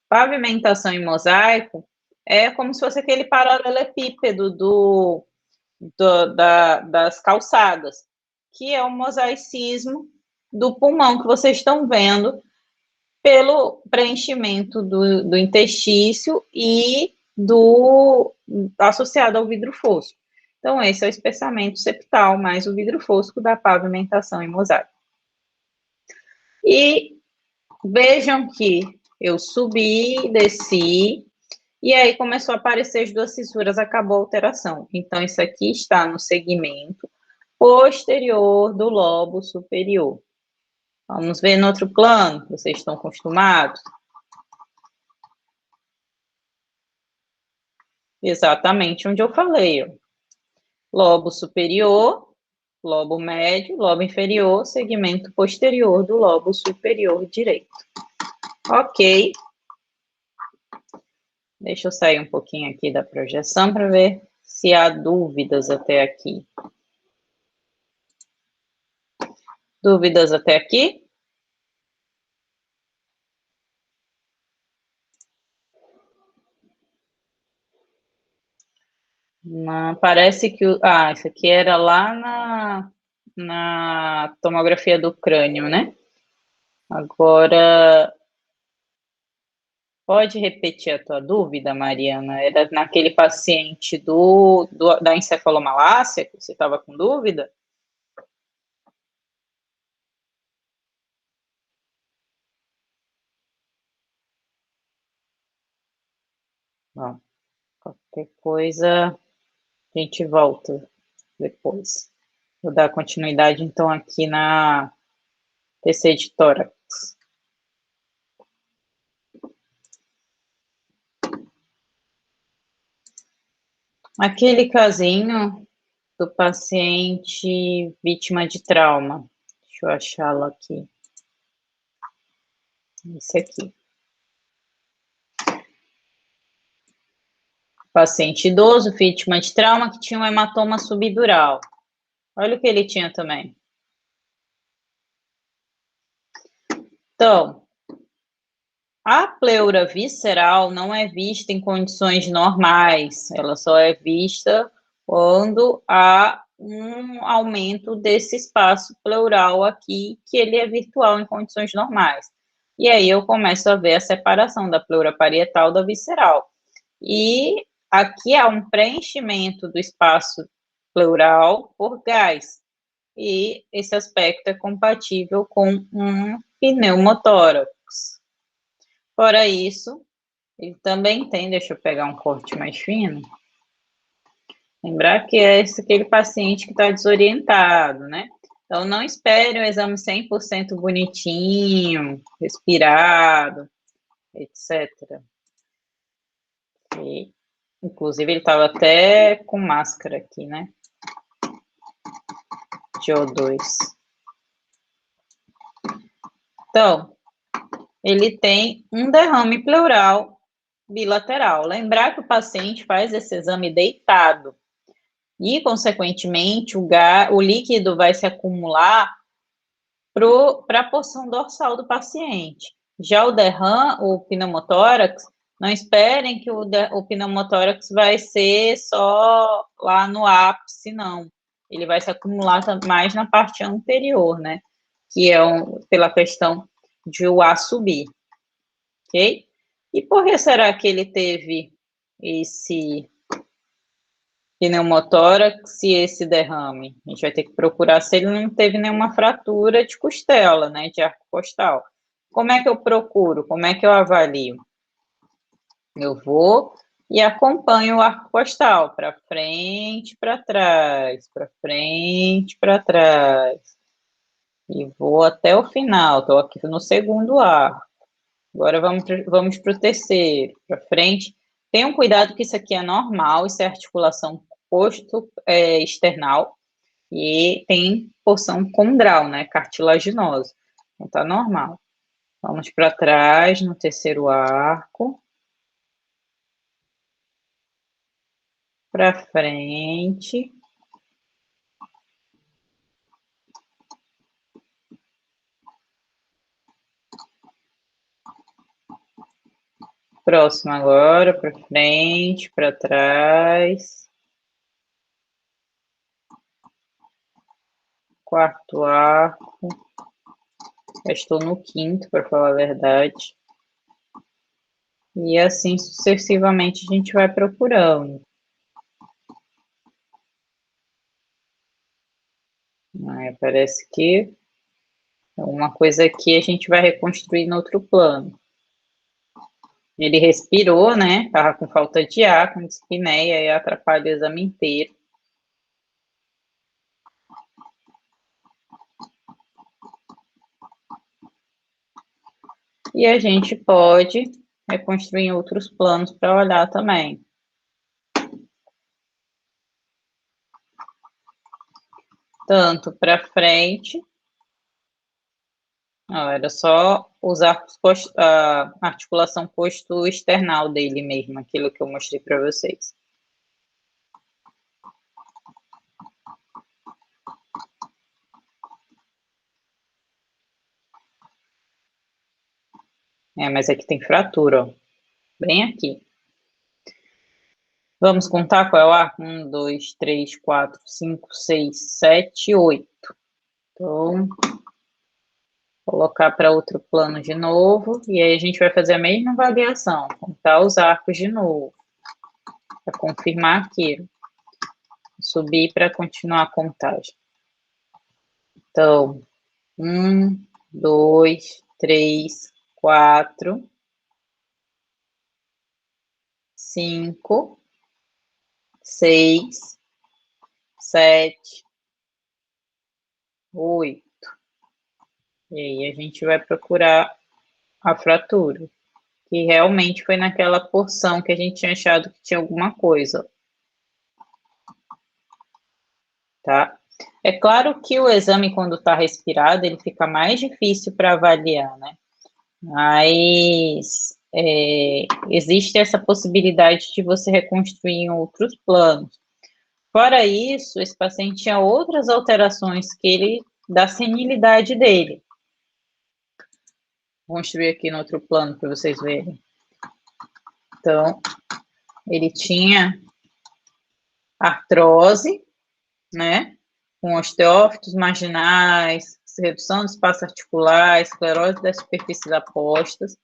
Pavimentação em mosaico é como se fosse aquele paralelepípedo das calçadas, que é o mosaicismo do pulmão que vocês estão vendo pelo preenchimento do interstício e associado ao vidro fosco. Então, esse é o espessamento septal mais o vidro fosco da pavimentação em mosaico. E vejam que eu subi, desci, e aí começou a aparecer as duas fissuras, acabou a alteração. Então, isso aqui está no segmento posterior do lobo superior. Vamos ver no outro plano, vocês estão acostumados? Exatamente onde eu falei, ó. Lobo superior, lobo médio, lobo inferior, segmento posterior do lobo superior direito. Ok. Deixa eu sair um pouquinho aqui da projeção para ver se há dúvidas até aqui. Dúvidas até aqui? Não, parece que... isso aqui era lá na tomografia do crânio, né? Agora, pode repetir a tua dúvida, Mariana? Era naquele paciente da encefalomalácia que você estava com dúvida? Bom, qualquer coisa, a gente volta depois. Vou dar continuidade, então, aqui na TC de tórax. Aquele casinho do paciente vítima de trauma. Deixa eu achá-lo aqui. Esse aqui. Paciente idoso, vítima de trauma, que tinha um hematoma subdural. Olha o que ele tinha também. Então, a pleura visceral não é vista em condições normais, ela só é vista quando há um aumento desse espaço pleural aqui, que ele é virtual em condições normais. E aí eu começo a ver a separação da pleura parietal da visceral. E aqui há um preenchimento do espaço pleural por gás. E esse aspecto é compatível com um pneumotórax. Fora isso, ele também tem, deixa eu pegar um corte mais fino, lembrar que é aquele paciente que está desorientado, né? Então, não espere um exame 100% bonitinho, respirado, etc. E, inclusive, ele estava até com máscara aqui, né? De O2. Então, ele tem um derrame pleural bilateral. Lembrar que o paciente faz esse exame deitado e, consequentemente, o líquido vai se acumular para a porção dorsal do paciente. Já o pneumotórax, não esperem que o pneumotórax vai ser só lá no ápice, não. Ele vai se acumular mais na parte anterior, né? Que é pela questão de o ar subir, ok? E por que será que ele teve esse pneumotórax e esse derrame? A gente vai ter que procurar se ele não teve nenhuma fratura de costela, né, de arco costal. Como é que eu procuro? Como é que eu avalio? Eu vou e acompanho o arco costal, para frente, para trás, para frente, para trás. E vou até o final, estou aqui no segundo arco. Agora vamos para o terceiro, para frente. Tenham cuidado que isso aqui é normal, isso é articulação external, e tem porção condral, né, cartilaginosa. Então, tá normal. Vamos para trás no terceiro arco. Para frente. Próximo agora, para frente, para trás. Quarto arco. Já estou no quinto, para falar a verdade. E assim sucessivamente a gente vai procurando. Parece que uma coisa aqui a gente vai reconstruir no outro plano. Ele respirou, né? Tava com falta de ar, com dispneia, e atrapalha o exame inteiro. E a gente pode reconstruir em outros planos para olhar também. tanto para frente. Não, era só usar a articulação posto-external dele mesmo, aquilo que eu mostrei para vocês. Mas aqui tem fratura, ó. Bem aqui. Vamos contar qual é o arco? 1, 2, 3, 4, 5, 6, 7, 8. Então, colocar para outro plano de novo, e aí a gente vai fazer a mesma avaliação, contar os arcos de novo, para confirmar aquilo. Subir para continuar a contagem. Então, 1, 2, 3, 4, 5, 6, 7, 8. E aí a gente vai procurar a fratura, que realmente foi naquela porção que a gente tinha achado que tinha alguma coisa, tá? É claro que o exame, quando está respirado, ele fica mais difícil para avaliar, né? Mas existe essa possibilidade de você reconstruir em outros planos. Fora isso, esse paciente tinha outras alterações da senilidade dele. Vou construir aqui no outro plano para vocês verem. Então, ele tinha artrose, né? Com osteófitos marginais, redução do espaço articular, esclerose das superfícies apostas.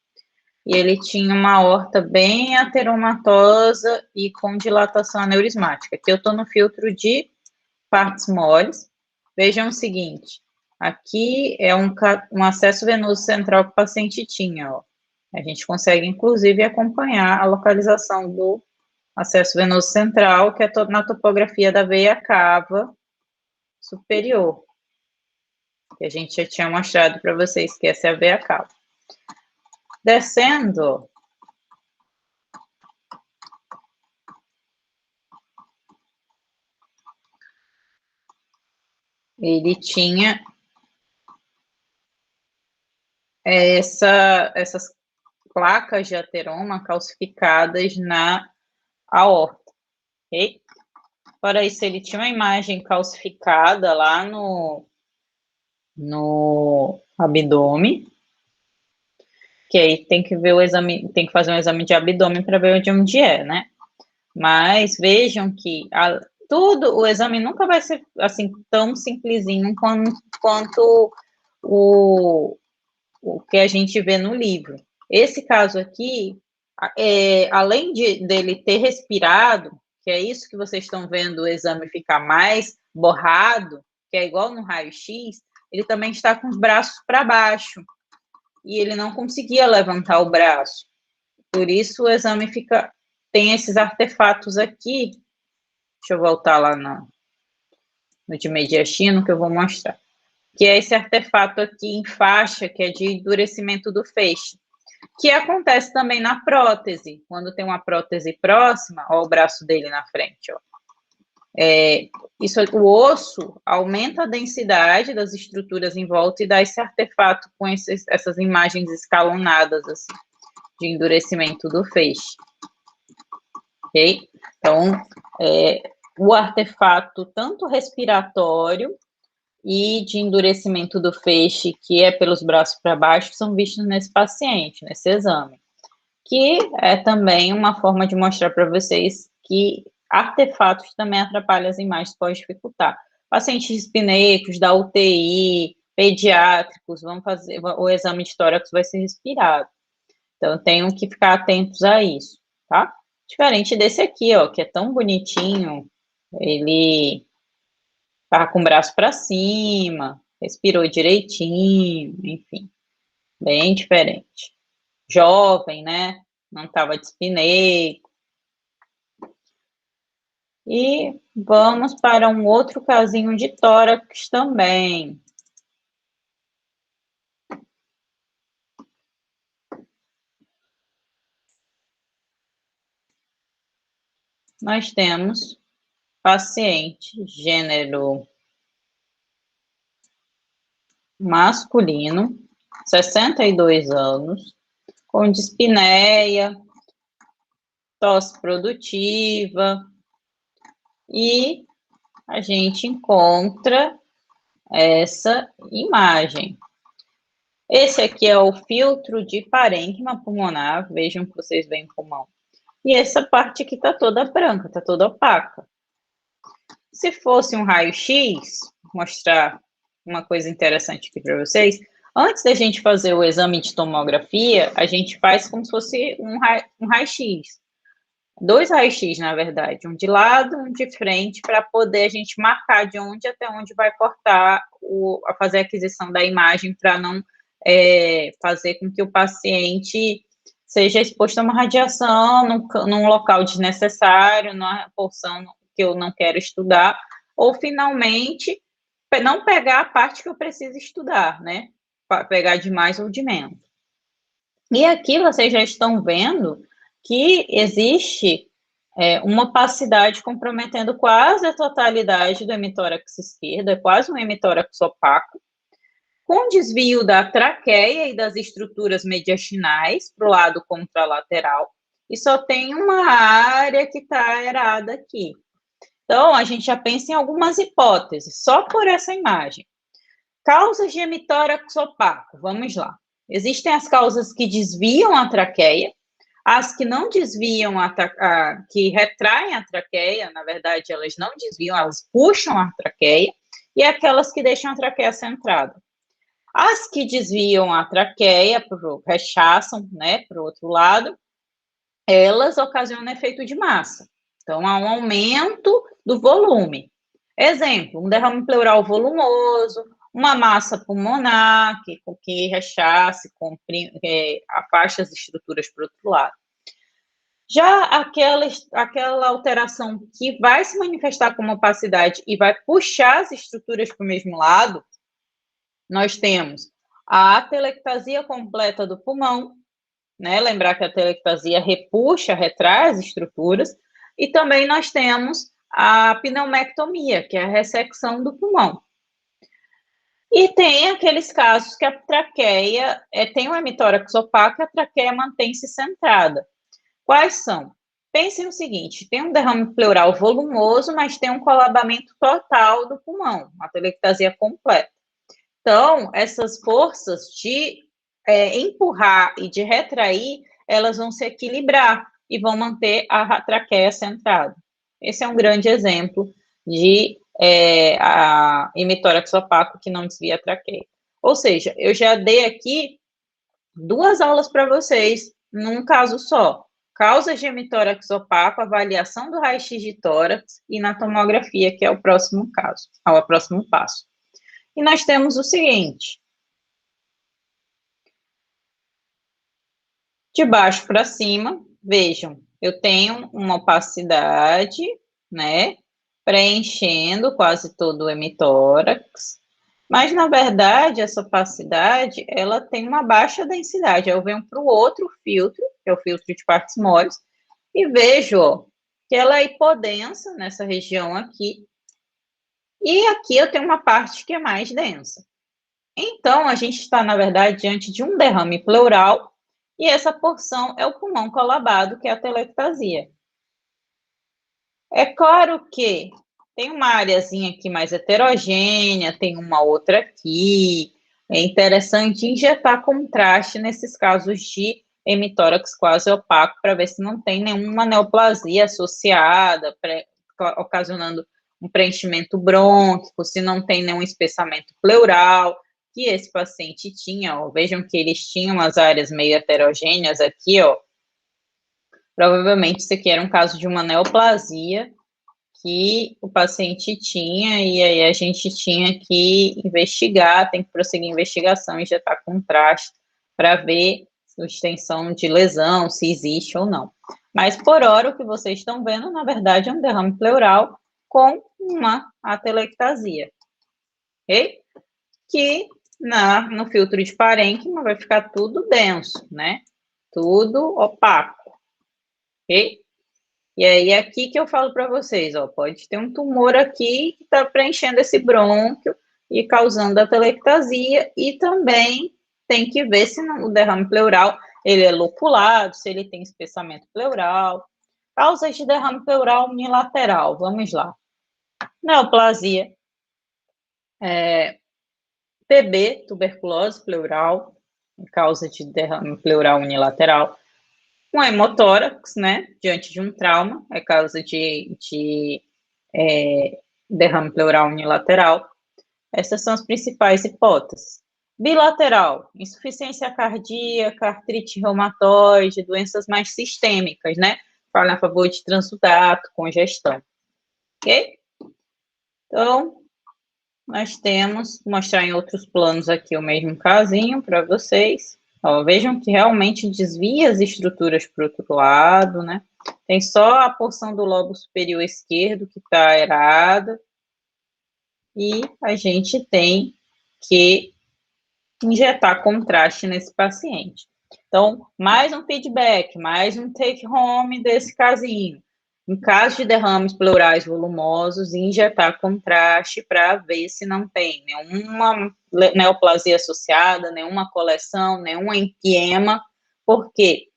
E ele tinha uma aorta bem ateromatosa e com dilatação aneurismática. Aqui eu estou no filtro de partes moles. Vejam o seguinte, aqui é um acesso venoso central que o paciente tinha, ó. A gente consegue, inclusive, acompanhar a localização do acesso venoso central, que é na topografia da veia cava superior, que a gente já tinha mostrado para vocês que essa é a veia cava. Descendo, ele tinha essas placas de ateroma calcificadas na aorta, ok? Para isso, ele tinha uma imagem calcificada lá no abdômen, que aí tem que ver o exame, tem que fazer um exame de abdômen para ver onde é, né? Mas vejam que tudo, o exame nunca vai ser assim tão simplesinho quanto o que a gente vê no livro. Esse caso aqui, além dele ter respirado, que é isso que vocês estão vendo o exame ficar mais borrado, que é igual no raio-x, ele também está com os braços para baixo. E ele não conseguia levantar o braço. Por isso o exame tem esses artefatos aqui. Deixa eu voltar lá no de mediastino que eu vou mostrar. Que é esse artefato aqui em faixa, que é de endurecimento do feixe. Que acontece também na prótese, quando tem uma prótese próxima, ó, o braço dele na frente, ó. O osso aumenta a densidade das estruturas em volta e dá esse artefato com essas imagens escalonadas, assim, de endurecimento do feixe. Ok? Então, o artefato, tanto respiratório e de endurecimento do feixe, que é pelos braços para baixo, são vistos nesse paciente, nesse exame. Que é também uma forma de mostrar para vocês que artefatos também atrapalham as imagens, pode dificultar. Pacientes espineicos, da UTI, pediátricos, vão fazer, o exame de tórax vai ser respirado. Então, tenham que ficar atentos a isso, tá? Diferente desse aqui, ó, que é tão bonitinho, ele tá com o braço para cima, respirou direitinho, enfim, bem diferente. Jovem, né? Não estava de espineco. E vamos para um outro casinho de tórax também. Nós temos paciente gênero masculino, 62 anos, com dispneia, tosse produtiva, e a gente encontra essa imagem. Esse aqui é o filtro de parênquima pulmonar, vejam que vocês veem o pulmão. E essa parte aqui está toda branca, está toda opaca. Se fosse um raio-x, vou mostrar uma coisa interessante aqui para vocês. Antes da gente fazer o exame de tomografia, a gente faz como se fosse um raio-x. Dois raios-x, na verdade, um de lado, um de frente, para poder a gente marcar de onde até onde vai cortar, a fazer a aquisição da imagem, para não fazer com que o paciente seja exposto a uma radiação num local desnecessário, numa porção que eu não quero estudar, ou finalmente não pegar a parte que eu preciso estudar, né? Pegar de mais ou de menos. E aqui vocês já estão vendo que existe uma opacidade comprometendo quase a totalidade do hemitórax esquerdo, é quase um hemitórax opaco, com desvio da traqueia e das estruturas mediastinais para o lado contralateral, e só tem uma área que está aerada aqui. Então, a gente já pensa em algumas hipóteses, só por essa imagem. Causas de hemitórax opaco, vamos lá. Existem as causas que desviam a traqueia, as que não desviam, que retraem a traqueia, na verdade, elas não desviam, elas puxam a traqueia, e aquelas que deixam a traqueia centrada. As que desviam a traqueia, rechaçam, né, para o outro lado, elas ocasionam efeito de massa. Então, há um aumento do volume. Exemplo, um derrame pleural volumoso, uma massa pulmonar que rechace, afasta as estruturas para o outro lado. Já aquela alteração que vai se manifestar como opacidade e vai puxar as estruturas para o mesmo lado, nós temos a atelectasia completa do pulmão, né? Lembrar que a atelectasia repuxa, retrai as estruturas, e também nós temos a pneumectomia, que é a ressecção do pulmão. E tem aqueles casos que a traqueia tem um hemitórax opaco, a traqueia mantém-se centrada. Quais são? Pensem no seguinte, tem um derrame pleural volumoso, mas tem um colabamento total do pulmão, uma atelectasia completa. Então, essas forças de empurrar e de retrair, elas vão se equilibrar e vão manter a traqueia centrada. Esse é um grande exemplo de a hemitórax opaco que não desvia a traqueia. Ou seja, eu já dei aqui 2 aulas para vocês, num caso só. Causas de hemitórax opaco, avaliação do raio-x de tórax e na tomografia, que é o próximo caso, o próximo passo. E nós temos o seguinte. De baixo para cima, vejam, eu tenho uma opacidade, né, preenchendo quase todo o hemitórax, mas, na verdade, essa opacidade, ela tem uma baixa densidade. Eu venho para o outro filtro, que é o filtro de partes moles, e vejo, ó, que ela é hipodensa nessa região aqui, e aqui eu tenho uma parte que é mais densa. Então, a gente está, na verdade, diante de um derrame pleural, e essa porção é o pulmão colabado, que é a atelectasia. É claro que tem uma areazinha aqui mais heterogênea, tem uma outra aqui. É interessante injetar contraste nesses casos de hemitórax quase opaco, para ver se não tem nenhuma neoplasia associada, ocasionando um preenchimento brônquico, se não tem nenhum espessamento pleural, que esse paciente tinha, ó. Vejam que eles tinham as áreas meio heterogêneas aqui, ó. Provavelmente isso aqui era um caso de uma neoplasia que o paciente tinha, e aí a gente tinha que investigar, tem que prosseguir a investigação, injetar contraste para ver a extensão de lesão, se existe ou não. Mas, por hora, o que vocês estão vendo, na verdade, é um derrame pleural com uma atelectasia, ok? Que no filtro de parênquima vai ficar tudo denso, né? Tudo opaco, ok? E aí, é aqui que eu falo para vocês, ó, pode ter um tumor aqui que está preenchendo esse brônquio, e causando atelectasia, e também tem que ver se o derrame pleural ele é loculado, se ele tem espessamento pleural. Causas de derrame pleural unilateral, vamos lá. Neoplasia, TB, tuberculose pleural, causa de derrame pleural unilateral. Um hemotórax, né, diante de um trauma, é causa de derrame pleural unilateral. Essas são as principais hipóteses. Bilateral, insuficiência cardíaca, artrite reumatoide, doenças mais sistêmicas, né? Fala a favor de transudato, congestão. Ok? Então, nós temos, vou mostrar em outros planos aqui o mesmo casinho para vocês. Ó, vejam que realmente desvia as estruturas para o outro lado, né? Tem só a porção do lobo superior esquerdo que está aerada. E a gente tem que injetar contraste nesse paciente. Então, mais um feedback, mais um take home desse casinho. Em caso de derrames pleurais volumosos, injetar contraste para ver se não tem nenhuma neoplasia associada, nenhuma coleção, nenhum empiema, porque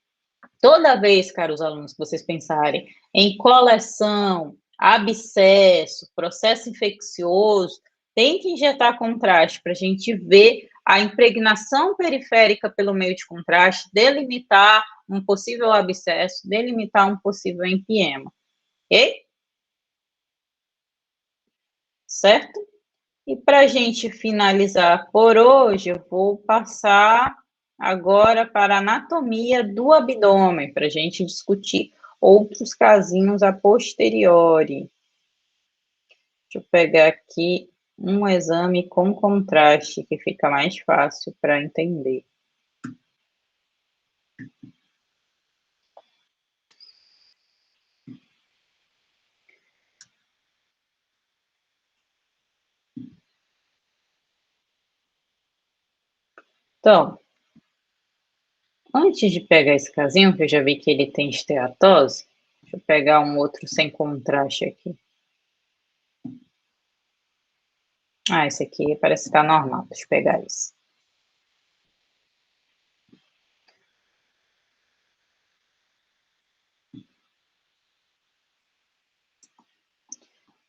toda vez, caros alunos, que vocês pensarem em coleção, abscesso, processo infeccioso, tem que injetar contraste para a gente ver a impregnação periférica pelo meio de contraste, delimitar um possível abscesso, delimitar um possível empiema. Ok? Certo? E para a gente finalizar por hoje, eu vou passar agora para a anatomia do abdômen, para a gente discutir outros casinhos a posteriori. Deixa eu pegar aqui um exame com contraste, que fica mais fácil para entender. Então, antes de pegar esse casinho, que eu já vi que ele tem esteatose, deixa eu pegar um outro sem contraste aqui. Ah, esse aqui parece estar normal, deixa eu pegar esse.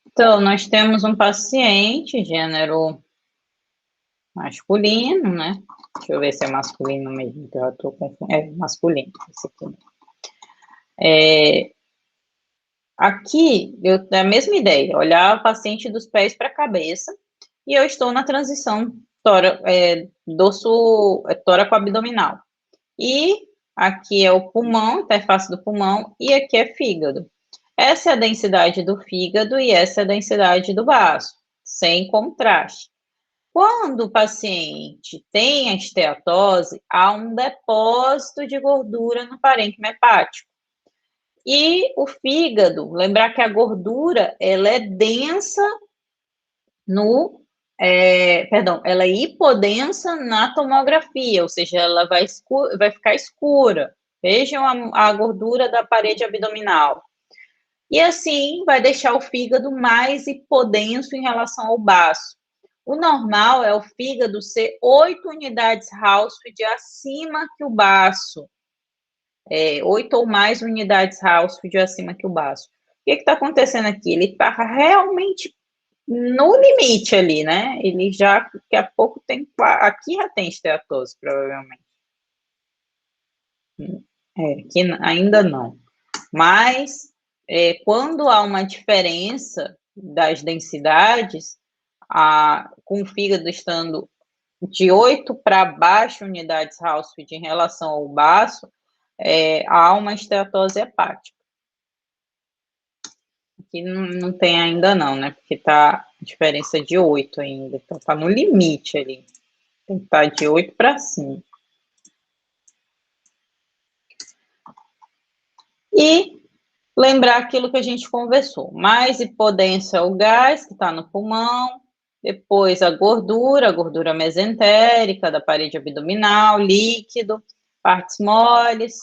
Então, nós temos um paciente, gênero masculino, né? Deixa eu ver se é masculino mesmo, que eu estou confundindo. É masculino, esse aqui. Aqui, é a mesma ideia, olhar o paciente dos pés para a cabeça, e eu estou na transição tóraco-abdominal. E aqui é o pulmão, interface do pulmão, e aqui é fígado. Essa é a densidade do fígado e essa é a densidade do baço, sem contraste. Quando o paciente tem a esteatose, há um depósito de gordura no parênquima hepático. E o fígado, lembrar que a gordura, ela é densa ela é hipodensa na tomografia, ou seja, ela vai ficar escura. Vejam a gordura da parede abdominal. E assim vai deixar o fígado mais hipodenso em relação ao baço. O normal é o fígado ser 8 unidades Hounsfield acima que o baço. 8 ou mais unidades Hounsfield acima que o baço. O que está acontecendo aqui? Ele está realmente no limite ali, né? Ele já, daqui a pouco tem, aqui já tem esteatose, provavelmente. Aqui ainda não. Mas, quando há uma diferença das densidades, com o fígado estando de 8 para baixo unidades Hounsfield em relação ao baço, há uma esteatose hepática. Aqui não tem ainda não, né? Porque tá diferença de 8 ainda. Então, tá no limite ali. Tem que estar de 8 para cima. E lembrar aquilo que a gente conversou. Mais hipodência é o gás que está no pulmão. Depois a gordura mesentérica da parede abdominal, líquido, partes moles,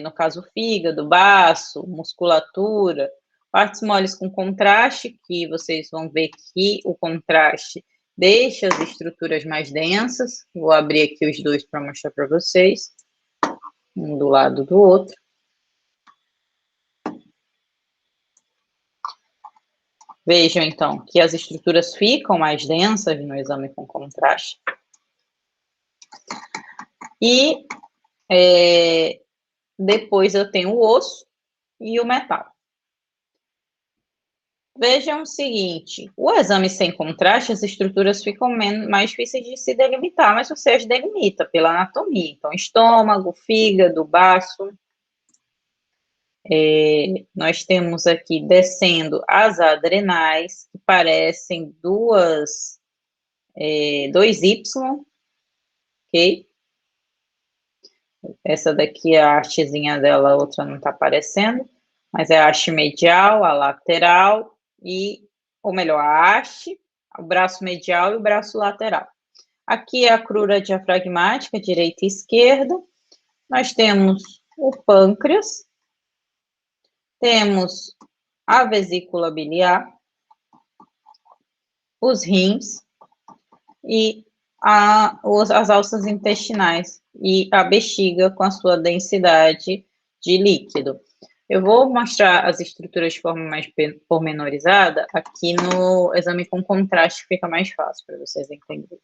no caso fígado, baço, musculatura, partes moles com contraste, que vocês vão ver que o contraste deixa as estruturas mais densas. Vou abrir aqui os dois para mostrar para vocês, um do lado do outro. Vejam, então, que as estruturas ficam mais densas no exame com contraste. E depois eu tenho o osso e o metal. Vejam o seguinte, o exame sem contraste, as estruturas ficam mais difíceis de se delimitar, mas você as delimita pela anatomia. Então, estômago, fígado, baço. Nós temos aqui descendo as adrenais, que parecem dois Y, ok? Essa daqui é a hastezinha dela, a outra não está aparecendo, mas é a haste medial, a lateral ou melhor, a haste, o braço medial e o braço lateral. Aqui é a crura diafragmática, direita e esquerda. Nós temos o pâncreas, temos a vesícula biliar, os rins e as alças intestinais e a bexiga com a sua densidade de líquido. Eu vou mostrar as estruturas de forma mais pormenorizada aqui no exame com contraste, fica mais fácil para vocês entenderem.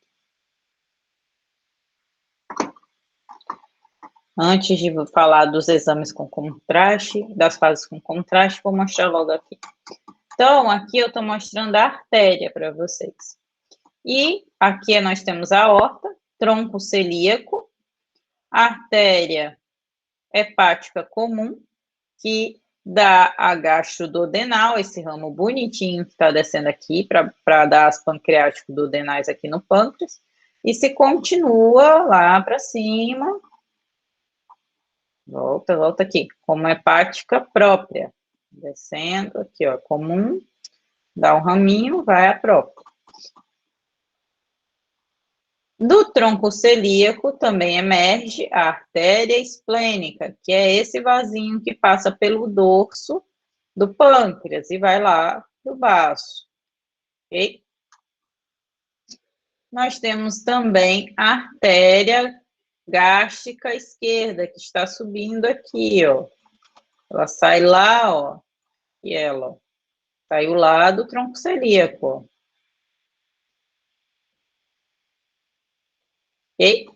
Antes de falar dos exames com contraste, das fases com contraste, vou mostrar logo aqui. Então, aqui eu estou mostrando a artéria para vocês. E aqui nós temos a aorta, tronco celíaco, artéria hepática comum, que dá a gastroduodenal, esse ramo bonitinho que está descendo aqui, para dar as pancreático-duodenais aqui no pâncreas, e se continua lá para cima, volta aqui, como hepática própria, descendo aqui, ó, comum, dá um raminho, vai a própria. Do tronco celíaco também emerge a artéria esplênica, que é esse vasinho que passa pelo dorso do pâncreas e vai lá pro baço, ok? Nós temos também a artéria gástrica esquerda, que está subindo aqui, ó. Ela sai lá, ó, e ela, ó, saiu lá do tronco celíaco, ó. Ok?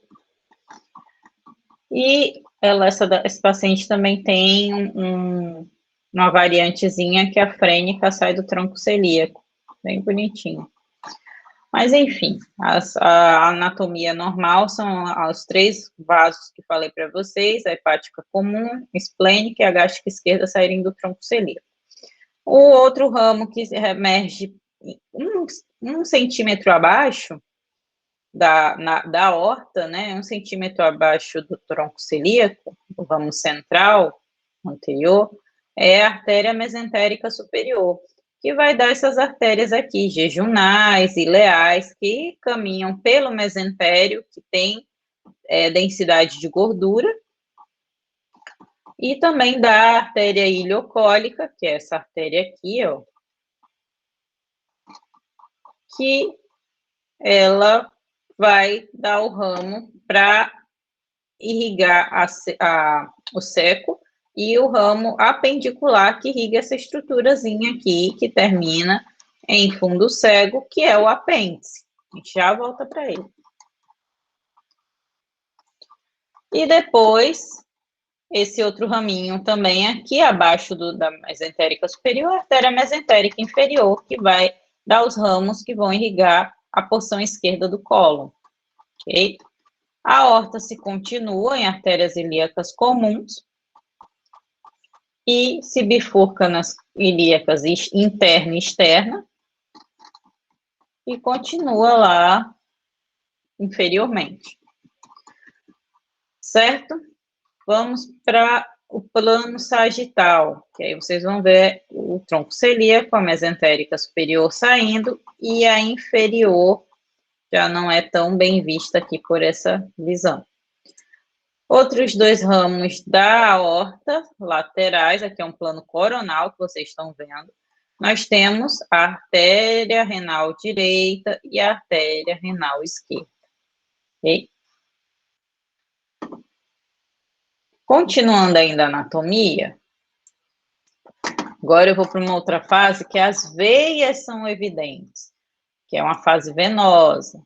E esse paciente também tem uma variantezinha que a frênica sai do tronco celíaco, bem bonitinho. Mas, enfim, a anatomia normal são os 3 vasos que falei para vocês, a hepática comum, esplênica e a gástrica esquerda saírem do tronco celíaco. O outro ramo que emerge 1 centímetro abaixo da aorta, né, 1 centímetro abaixo do tronco celíaco, do ramo central, anterior, é a artéria mesentérica superior, que vai dar essas artérias aqui, jejunais, ileais, que caminham pelo mesentério, que tem densidade de gordura, e também da artéria iliocólica, que é essa artéria aqui, ó, que ela vai dar o ramo para irrigar o seco e o ramo apendicular que irriga essa estruturazinha aqui, que termina em fundo cego, que é o apêndice. A gente já volta para ele. E depois, esse outro raminho também aqui abaixo da mesentérica superior, a artéria mesentérica inferior, que vai dar os ramos que vão irrigar a porção esquerda do cólon, ok? A aorta se continua em artérias ilíacas comuns e se bifurca nas ilíacas interna e externa e continua lá inferiormente. Certo? Vamos para o plano sagital, que aí vocês vão ver o tronco celíaco, a mesentérica superior saindo e a inferior já não é tão bem vista aqui por essa visão. Outros 2 ramos da aorta laterais, aqui é um plano coronal que vocês estão vendo, nós temos a artéria renal direita e a artéria renal esquerda. Ok? Continuando ainda a anatomia, agora eu vou para uma outra fase que as veias são evidentes, que é uma fase venosa.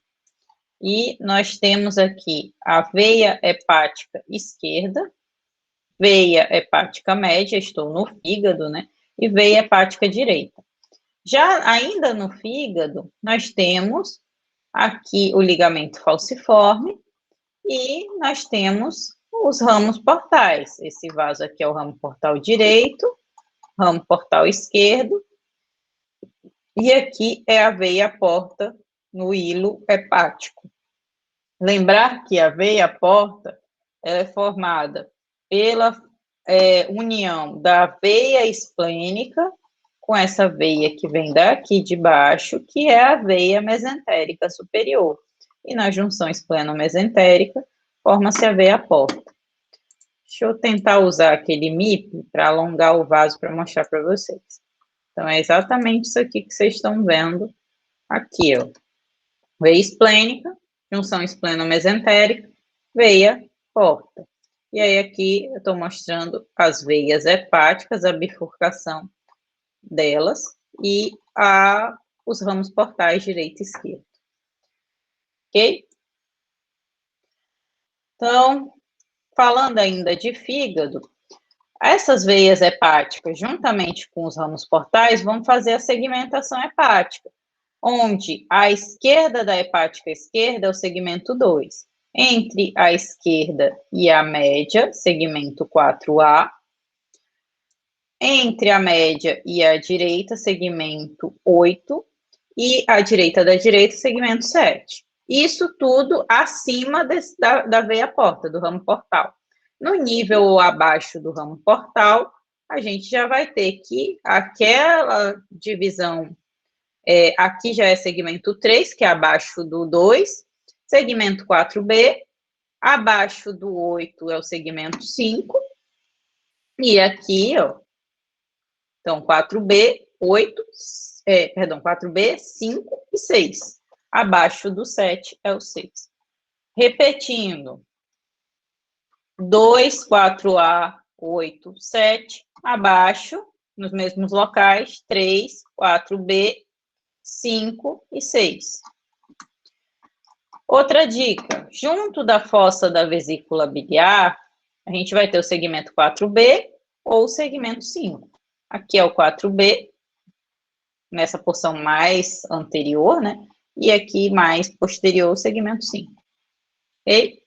E nós temos aqui a veia hepática esquerda, veia hepática média, estou no fígado, né? E veia hepática direita. Já ainda no fígado, nós temos aqui o ligamento falciforme e nós temos os ramos portais. Esse vaso aqui é o ramo portal direito, ramo portal esquerdo, e aqui é a veia porta no hilo hepático. Lembrar que a veia porta ela é formada pela união da veia esplênica com essa veia que vem daqui de baixo, que é a veia mesentérica superior. E na junção espleno-mesentérica, forma-se a veia porta. Deixa eu tentar usar aquele MIP para alongar o vaso para mostrar para vocês. Então, é exatamente isso aqui que vocês estão vendo aqui, ó. Veia esplênica, junção espleno-mesentérica, veia porta. E aí aqui eu estou mostrando as veias hepáticas, a bifurcação delas e os ramos portais direito e esquerdo. Ok? Então, falando ainda de fígado, essas veias hepáticas, juntamente com os ramos portais, vão fazer a segmentação hepática, onde a esquerda da hepática esquerda é o segmento 2. Entre a esquerda e a média, segmento 4A. Entre a média e a direita, segmento 8. E a direita da direita, segmento 7. Isso tudo acima da veia porta, do ramo portal. No nível abaixo do ramo portal, a gente já vai ter que aquela divisão, aqui já é segmento 3, que é abaixo do 2, segmento 4B, abaixo do 8 é o segmento 5, e aqui, ó, então 4B, 4B, 5 e 6. Abaixo do 7 é o 6. Repetindo, 2, 4A, 8, 7. Abaixo, nos mesmos locais, 3, 4B, 5 e 6. Outra dica, junto da fossa da vesícula biliar, a gente vai ter o segmento 4B ou o segmento 5. Aqui é o 4B, nessa porção mais anterior, né? E aqui mais posterior, o segmento 5. Ok?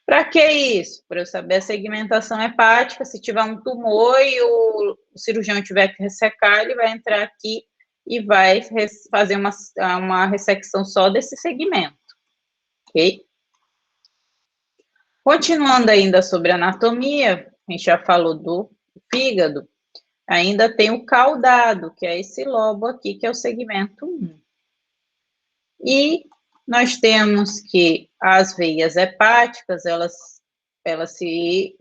Para que isso? Para eu saber a segmentação hepática, se tiver um tumor e o cirurgião tiver que ressecar, ele vai entrar aqui e vai fazer uma ressecção só desse segmento. Ok? Continuando ainda sobre anatomia, a gente já falou do fígado, ainda tem o caudado, que é esse lobo aqui, que é o segmento 1. E nós temos que as veias hepáticas, elas se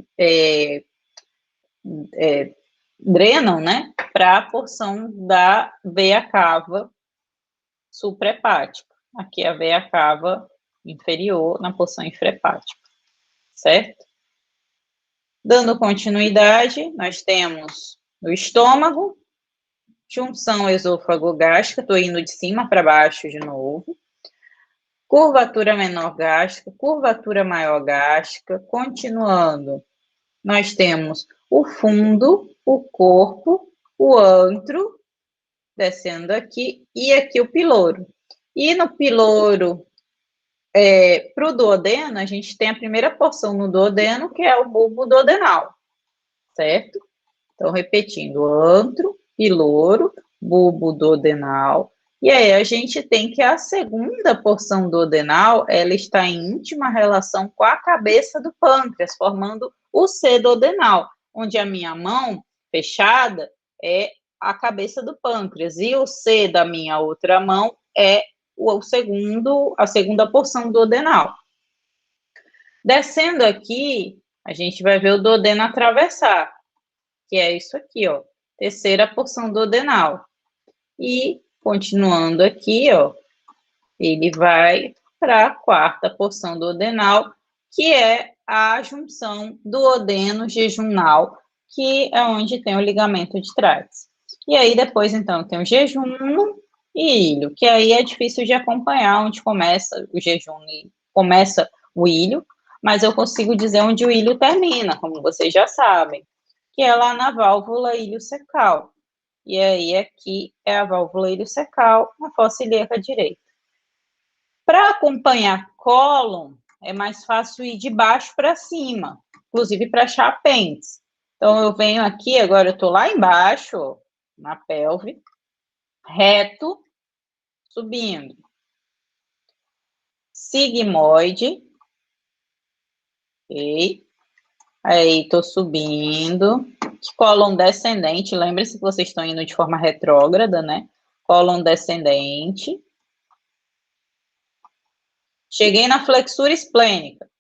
drenam, né, para a porção da veia cava suprahepática. Aqui é a veia cava inferior na porção infrahepática, certo? Dando continuidade, nós temos no estômago, junção esôfago-gástrica, estou indo de cima para baixo de novo, curvatura menor gástrica, curvatura maior gástrica, continuando, nós temos o fundo, o corpo, o antro, descendo aqui, e aqui o piloro. E no piloro, para o duodeno, a gente tem a primeira porção no duodeno, que é o bulbo duodenal, certo? Então, repetindo, antro, piloro, bulbo duodenal, e aí a gente tem que a segunda porção duodenal, ela está em íntima relação com a cabeça do pâncreas, formando o C duodenal, onde a minha mão fechada é a cabeça do pâncreas, e o C da minha outra mão é a segunda porção duodenal. Descendo aqui, a gente vai ver o duodeno atravessar, que é isso aqui, ó, terceira porção duodenal. E, continuando aqui, ó, ele vai para a quarta porção do odenal, que é a junção do odeno jejunal, que é onde tem o ligamento de trás. E aí, depois, então, tem o jejuno e ilho, que aí é difícil de acompanhar onde começa o jejuno e começa o ilho, mas eu consigo dizer onde o ilho termina, como vocês já sabem, que é lá na válvula iliocecal. E aí, aqui é a válvula iliocecal, na fossa ilíaca direita. Para acompanhar cólon, é mais fácil ir de baixo para cima, inclusive para achar apêndice. Então, eu venho aqui, agora eu estou lá embaixo, na pelve, reto, subindo. Sigmoide. Ok. Aí, estou subindo. Cólon descendente, lembre-se que vocês estão indo de forma retrógrada, né? Cólon descendente. Cheguei na flexura esplênica.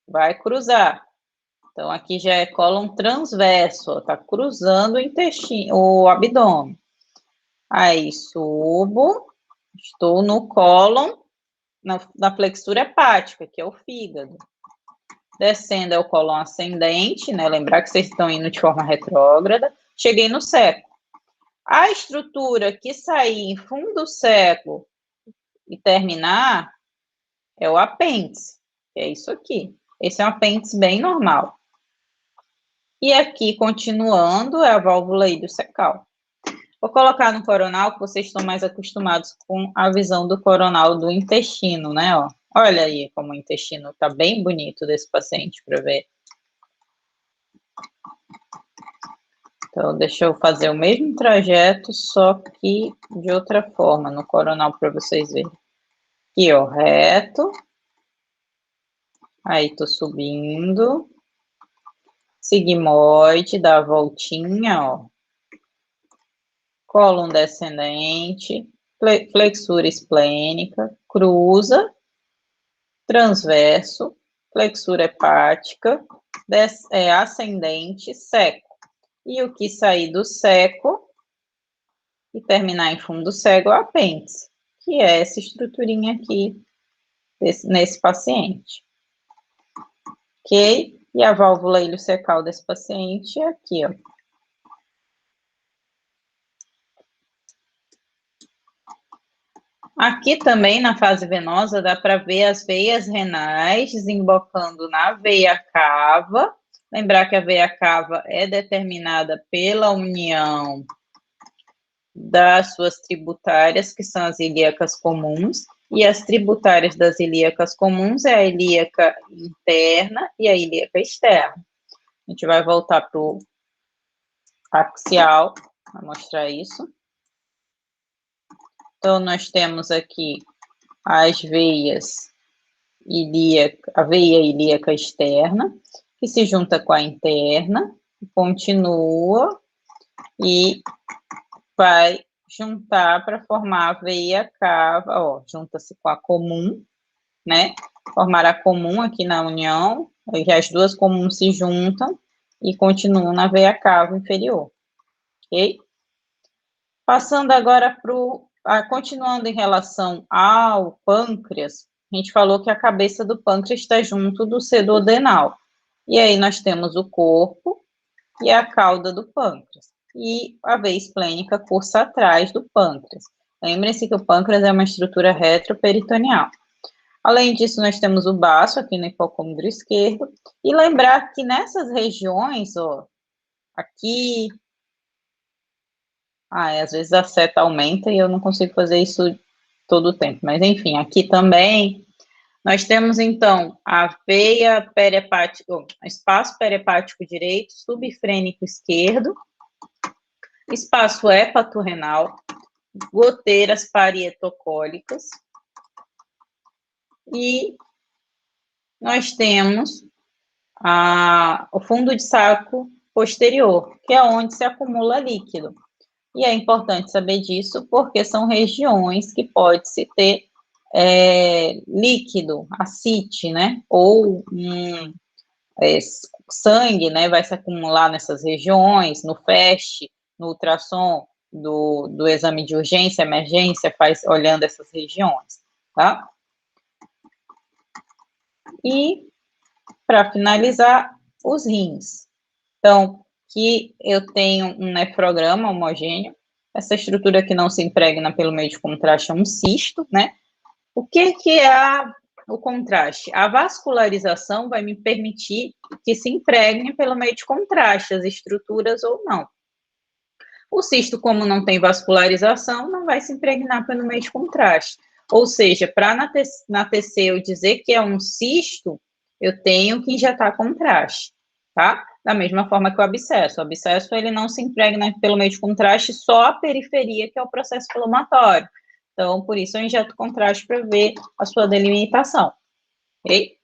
Vai cruzar. Então, aqui já é cólon transverso, está cruzando o intestino, o abdômen. Aí, subo, estou no cólon, na flexura hepática, que é o fígado. Descendo é o cólon ascendente, né? Lembrar que vocês estão indo de forma retrógrada. Cheguei no seco. A estrutura que sair em fundo seco e terminar é o apêndice, que é isso aqui. Esse é um apêndice bem normal. E aqui, continuando, é a válvula iliocecal. Vou colocar no coronal, que vocês estão mais acostumados com a visão do coronal do intestino, né? Ó. Olha aí como o intestino está bem bonito desse paciente para ver. Então, deixa eu fazer o mesmo trajeto, só que de outra forma, no coronal, para vocês verem. Aqui, ó, reto. Aí, tô subindo. Sigmoide, dá a voltinha, ó. Cólon descendente, flexura esplênica, cruza, transverso, flexura hepática, ascendente, seco. E o que sair do seco e terminar em fundo cego é o apêndice, que é essa estruturinha aqui nesse paciente. Ok? E a válvula iliocecal desse paciente é aqui, ó. Aqui também, na fase venosa, dá para ver as veias renais desembocando na veia cava. Lembrar que a veia cava é determinada pela união das suas tributárias, que são as ilíacas comuns, e as tributárias das ilíacas comuns é a ilíaca interna e a ilíaca externa. A gente vai voltar para o axial, para mostrar isso. Então, nós temos aqui as veias ilíaca, a veia ilíaca externa, que se junta com a interna, continua e vai juntar para formar a veia cava, ó, junta-se com a comum, né? Formar a comum aqui na união, aí as duas comuns se juntam e continuam na veia cava inferior, ok? Passando agora para o... continuando em relação ao pâncreas, a gente falou que a cabeça do pâncreas está junto do sedodenal. E aí nós temos o corpo e a cauda do pâncreas. E a veia esplênica cursa atrás do pâncreas. Lembrem-se que o pâncreas é uma estrutura retroperitoneal. Além disso, nós temos o baço aqui no hipocôndrio esquerdo. E lembrar que nessas regiões, ó, aqui... às vezes a seta aumenta e eu não consigo fazer isso todo o tempo. Mas, enfim, aqui também nós temos, então, a veia perihepática, espaço perihepático direito, subfrênico esquerdo, espaço hepatorrenal, goteiras parietocólicas, e nós temos o fundo de saco posterior, que é onde se acumula líquido. E é importante saber disso porque são regiões que pode-se ter líquido, ascite, né? Ou sangue, né? Vai se acumular nessas regiões, no FAST, no ultrassom do exame de urgência, emergência, faz olhando essas regiões, tá? E, para finalizar, os rins. Então, que eu tenho um nefrograma homogêneo, essa estrutura que não se impregna pelo meio de contraste é um cisto, né? O que é o contraste? A vascularização vai me permitir que se impregne pelo meio de contraste, as estruturas ou não. O cisto, como não tem vascularização, não vai se impregnar pelo meio de contraste. Ou seja, para na TC eu dizer que é um cisto, eu tenho que injetar contraste, tá? Da mesma forma que o abscesso. O abscesso, ele não se impregna pelo meio de contraste, só a periferia, que é o processo inflamatório. Então, por isso eu injeto contraste para ver a sua delimitação, ok?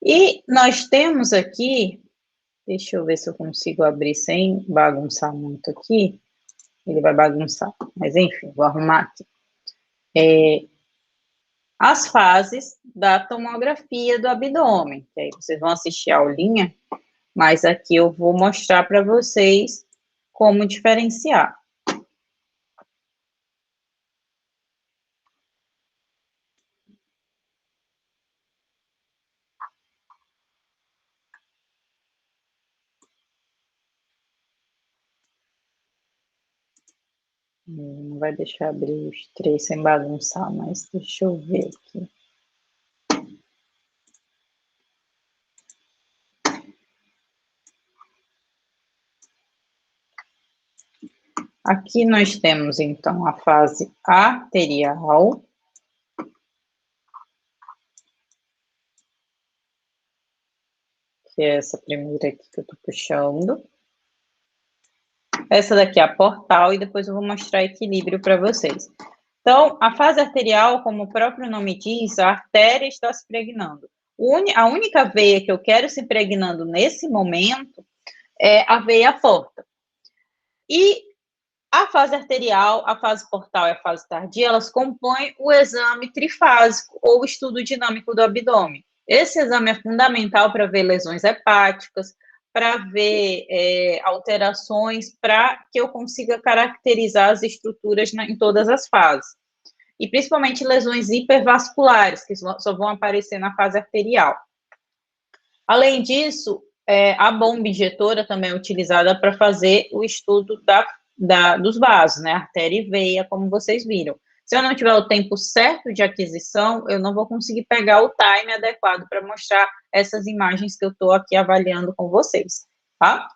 E nós temos aqui, deixa eu ver se eu consigo abrir sem bagunçar muito aqui. Ele vai bagunçar, mas enfim, vou arrumar aqui. As fases da tomografia do abdômen, que aí vocês vão assistir a aulinha, mas aqui eu vou mostrar para vocês como diferenciar. Não vai deixar abrir os três sem bagunçar, mas deixa eu ver aqui. Aqui nós temos, então, a fase arterial, que é essa primeira aqui que eu tô puxando. Essa daqui é a portal, e depois eu vou mostrar equilíbrio para vocês. Então, a fase arterial, como o próprio nome diz, a artéria está se impregnando. A única veia que eu quero se impregnando nesse momento é a veia porta. E a fase arterial, a fase portal e a fase tardia, elas compõem o exame trifásico ou estudo dinâmico do abdômen. Esse exame é fundamental para ver lesões hepáticas, para ver alterações, para que eu consiga caracterizar as estruturas em todas as fases. E principalmente lesões hipervasculares, que só vão aparecer na fase arterial. Além disso, a bomba injetora também é utilizada para fazer o estudo dos vasos, né? Artéria e veia, como vocês viram. Se eu não tiver o tempo certo de aquisição, eu não vou conseguir pegar o time adequado para mostrar essas imagens que eu estou aqui avaliando com vocês, tá?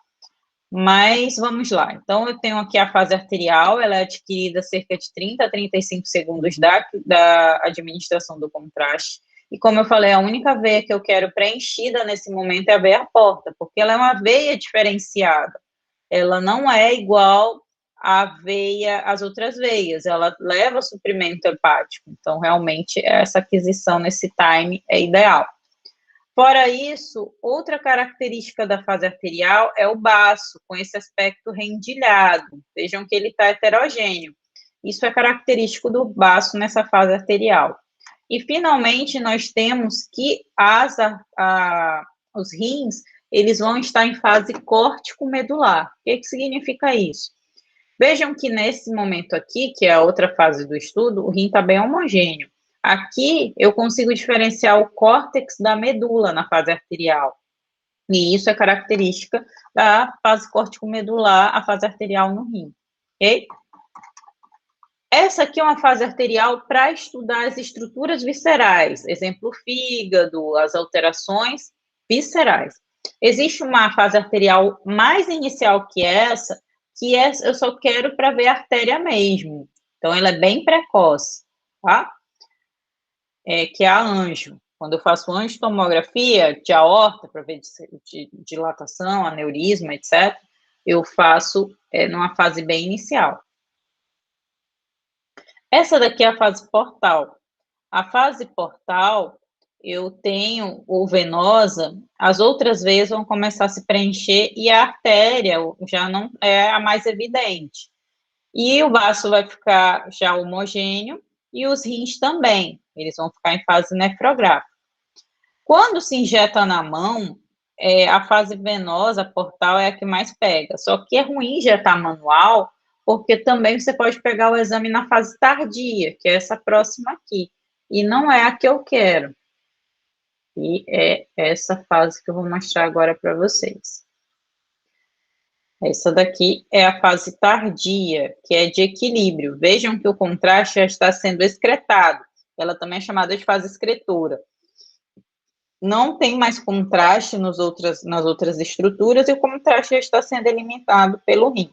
Mas vamos lá. Então, eu tenho aqui a fase arterial, ela é adquirida cerca de 30 a 35 segundos da administração do contraste. E como eu falei, a única veia que eu quero preenchida nesse momento é a veia porta, porque ela é uma veia diferenciada. Ela não é igual às outras veias, ela leva suprimento hepático. Então, realmente, essa aquisição nesse time é ideal. Fora isso, outra característica da fase arterial é o baço, com esse aspecto rendilhado. Vejam que ele está heterogêneo. Isso é característico do baço nessa fase arterial. E, finalmente, nós temos que os rins, eles vão estar em fase córtico-medular. O que significa isso? Vejam que nesse momento aqui, que é a outra fase do estudo, o rim está bem homogêneo. Aqui, eu consigo diferenciar o córtex da medula na fase arterial. E isso é característica da fase córtico-medular, a fase arterial no rim. Ok? Essa aqui é uma fase arterial para estudar as estruturas viscerais. Exemplo, fígado, as alterações viscerais. Existe uma fase arterial mais inicial que essa, que eu só quero para ver a artéria mesmo. Então, ela é bem precoce, tá? Que é a anjo. Quando eu faço angiotomografia de aorta, para ver de dilatação, aneurisma, etc., eu faço numa fase bem inicial. Essa daqui é a fase portal. A fase portal, eu tenho, ou venosa, as outras veias vão começar a se preencher e a artéria já não é a mais evidente. E o vaso vai ficar já homogêneo e os rins também, eles vão ficar em fase nefrográfica. Quando se injeta na mão, a fase venosa, portal, é a que mais pega. Só que é ruim injetar manual, porque também você pode pegar o exame na fase tardia, que é essa próxima aqui, e não é a que eu quero. E é essa fase que eu vou mostrar agora para vocês. Essa daqui é a fase tardia, que é de equilíbrio. Vejam que o contraste já está sendo excretado. Ela também é chamada de fase excretora. Não tem mais contraste nas outras estruturas e o contraste já está sendo eliminado pelo rim.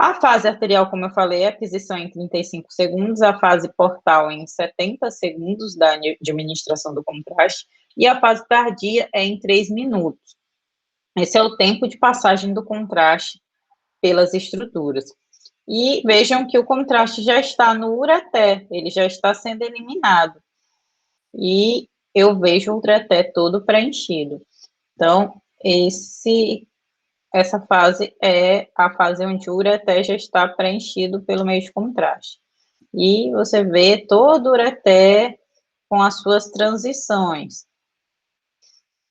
A fase arterial, como eu falei, é aquisição em 35 segundos, a fase portal em 70 segundos da administração do contraste, e a fase tardia é em 3 minutos. Esse é o tempo de passagem do contraste pelas estruturas. E vejam que o contraste já está no ureter, ele já está sendo eliminado. E eu vejo o ureter todo preenchido. Então, essa fase é a fase onde o ureter já está preenchido pelo meio de contraste. E você vê todo o ureter com as suas transições.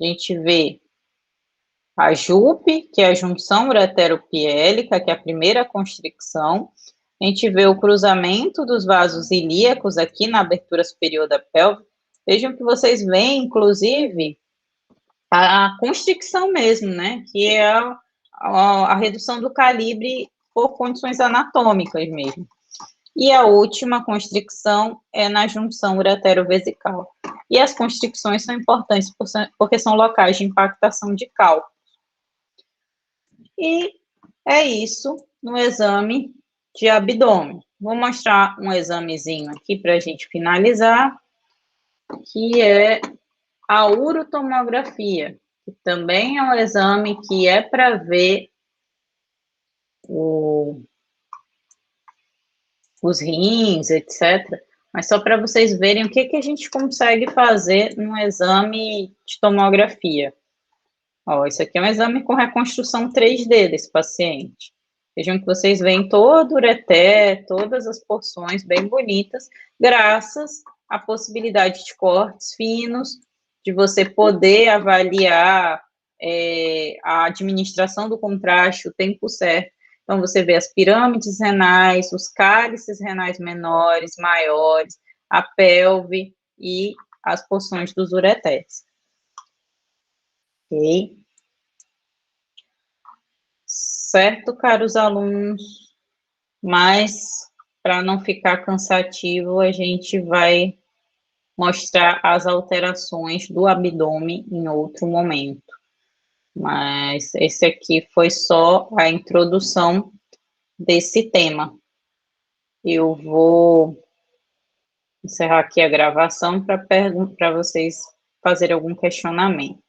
A gente vê a JUP, que é a junção ureteropiélica, que é a primeira constricção. A gente vê o cruzamento dos vasos ilíacos aqui na abertura superior da pelve. Vejam que vocês veem, inclusive, a constricção mesmo, né? Que é a redução do calibre por condições anatômicas mesmo. E a última constricção é na junção uretero-vesical. E as constricções são importantes porque são locais de impactação de cálculo. E é isso no exame de abdômen. Vou mostrar um examezinho aqui para a gente finalizar, que é a urotomografia, que também é um exame que é para ver os rins, etc. Mas só para vocês verem o que a gente consegue fazer no exame de tomografia. Ó, isso aqui é um exame com reconstrução 3D desse paciente. Vejam que vocês veem todo o ureter, todas as porções bem bonitas, graças à possibilidade de cortes finos, de você poder avaliar a administração do contraste, o tempo certo. Então, você vê as pirâmides renais, os cálices renais menores, maiores, a pelve e as porções dos ureteres. Ok? Certo, caros alunos, mas para não ficar cansativo, a gente vai mostrar as alterações do abdômen em outro momento. Mas esse aqui foi só a introdução desse tema. Eu vou encerrar aqui a gravação para vocês fazerem algum questionamento.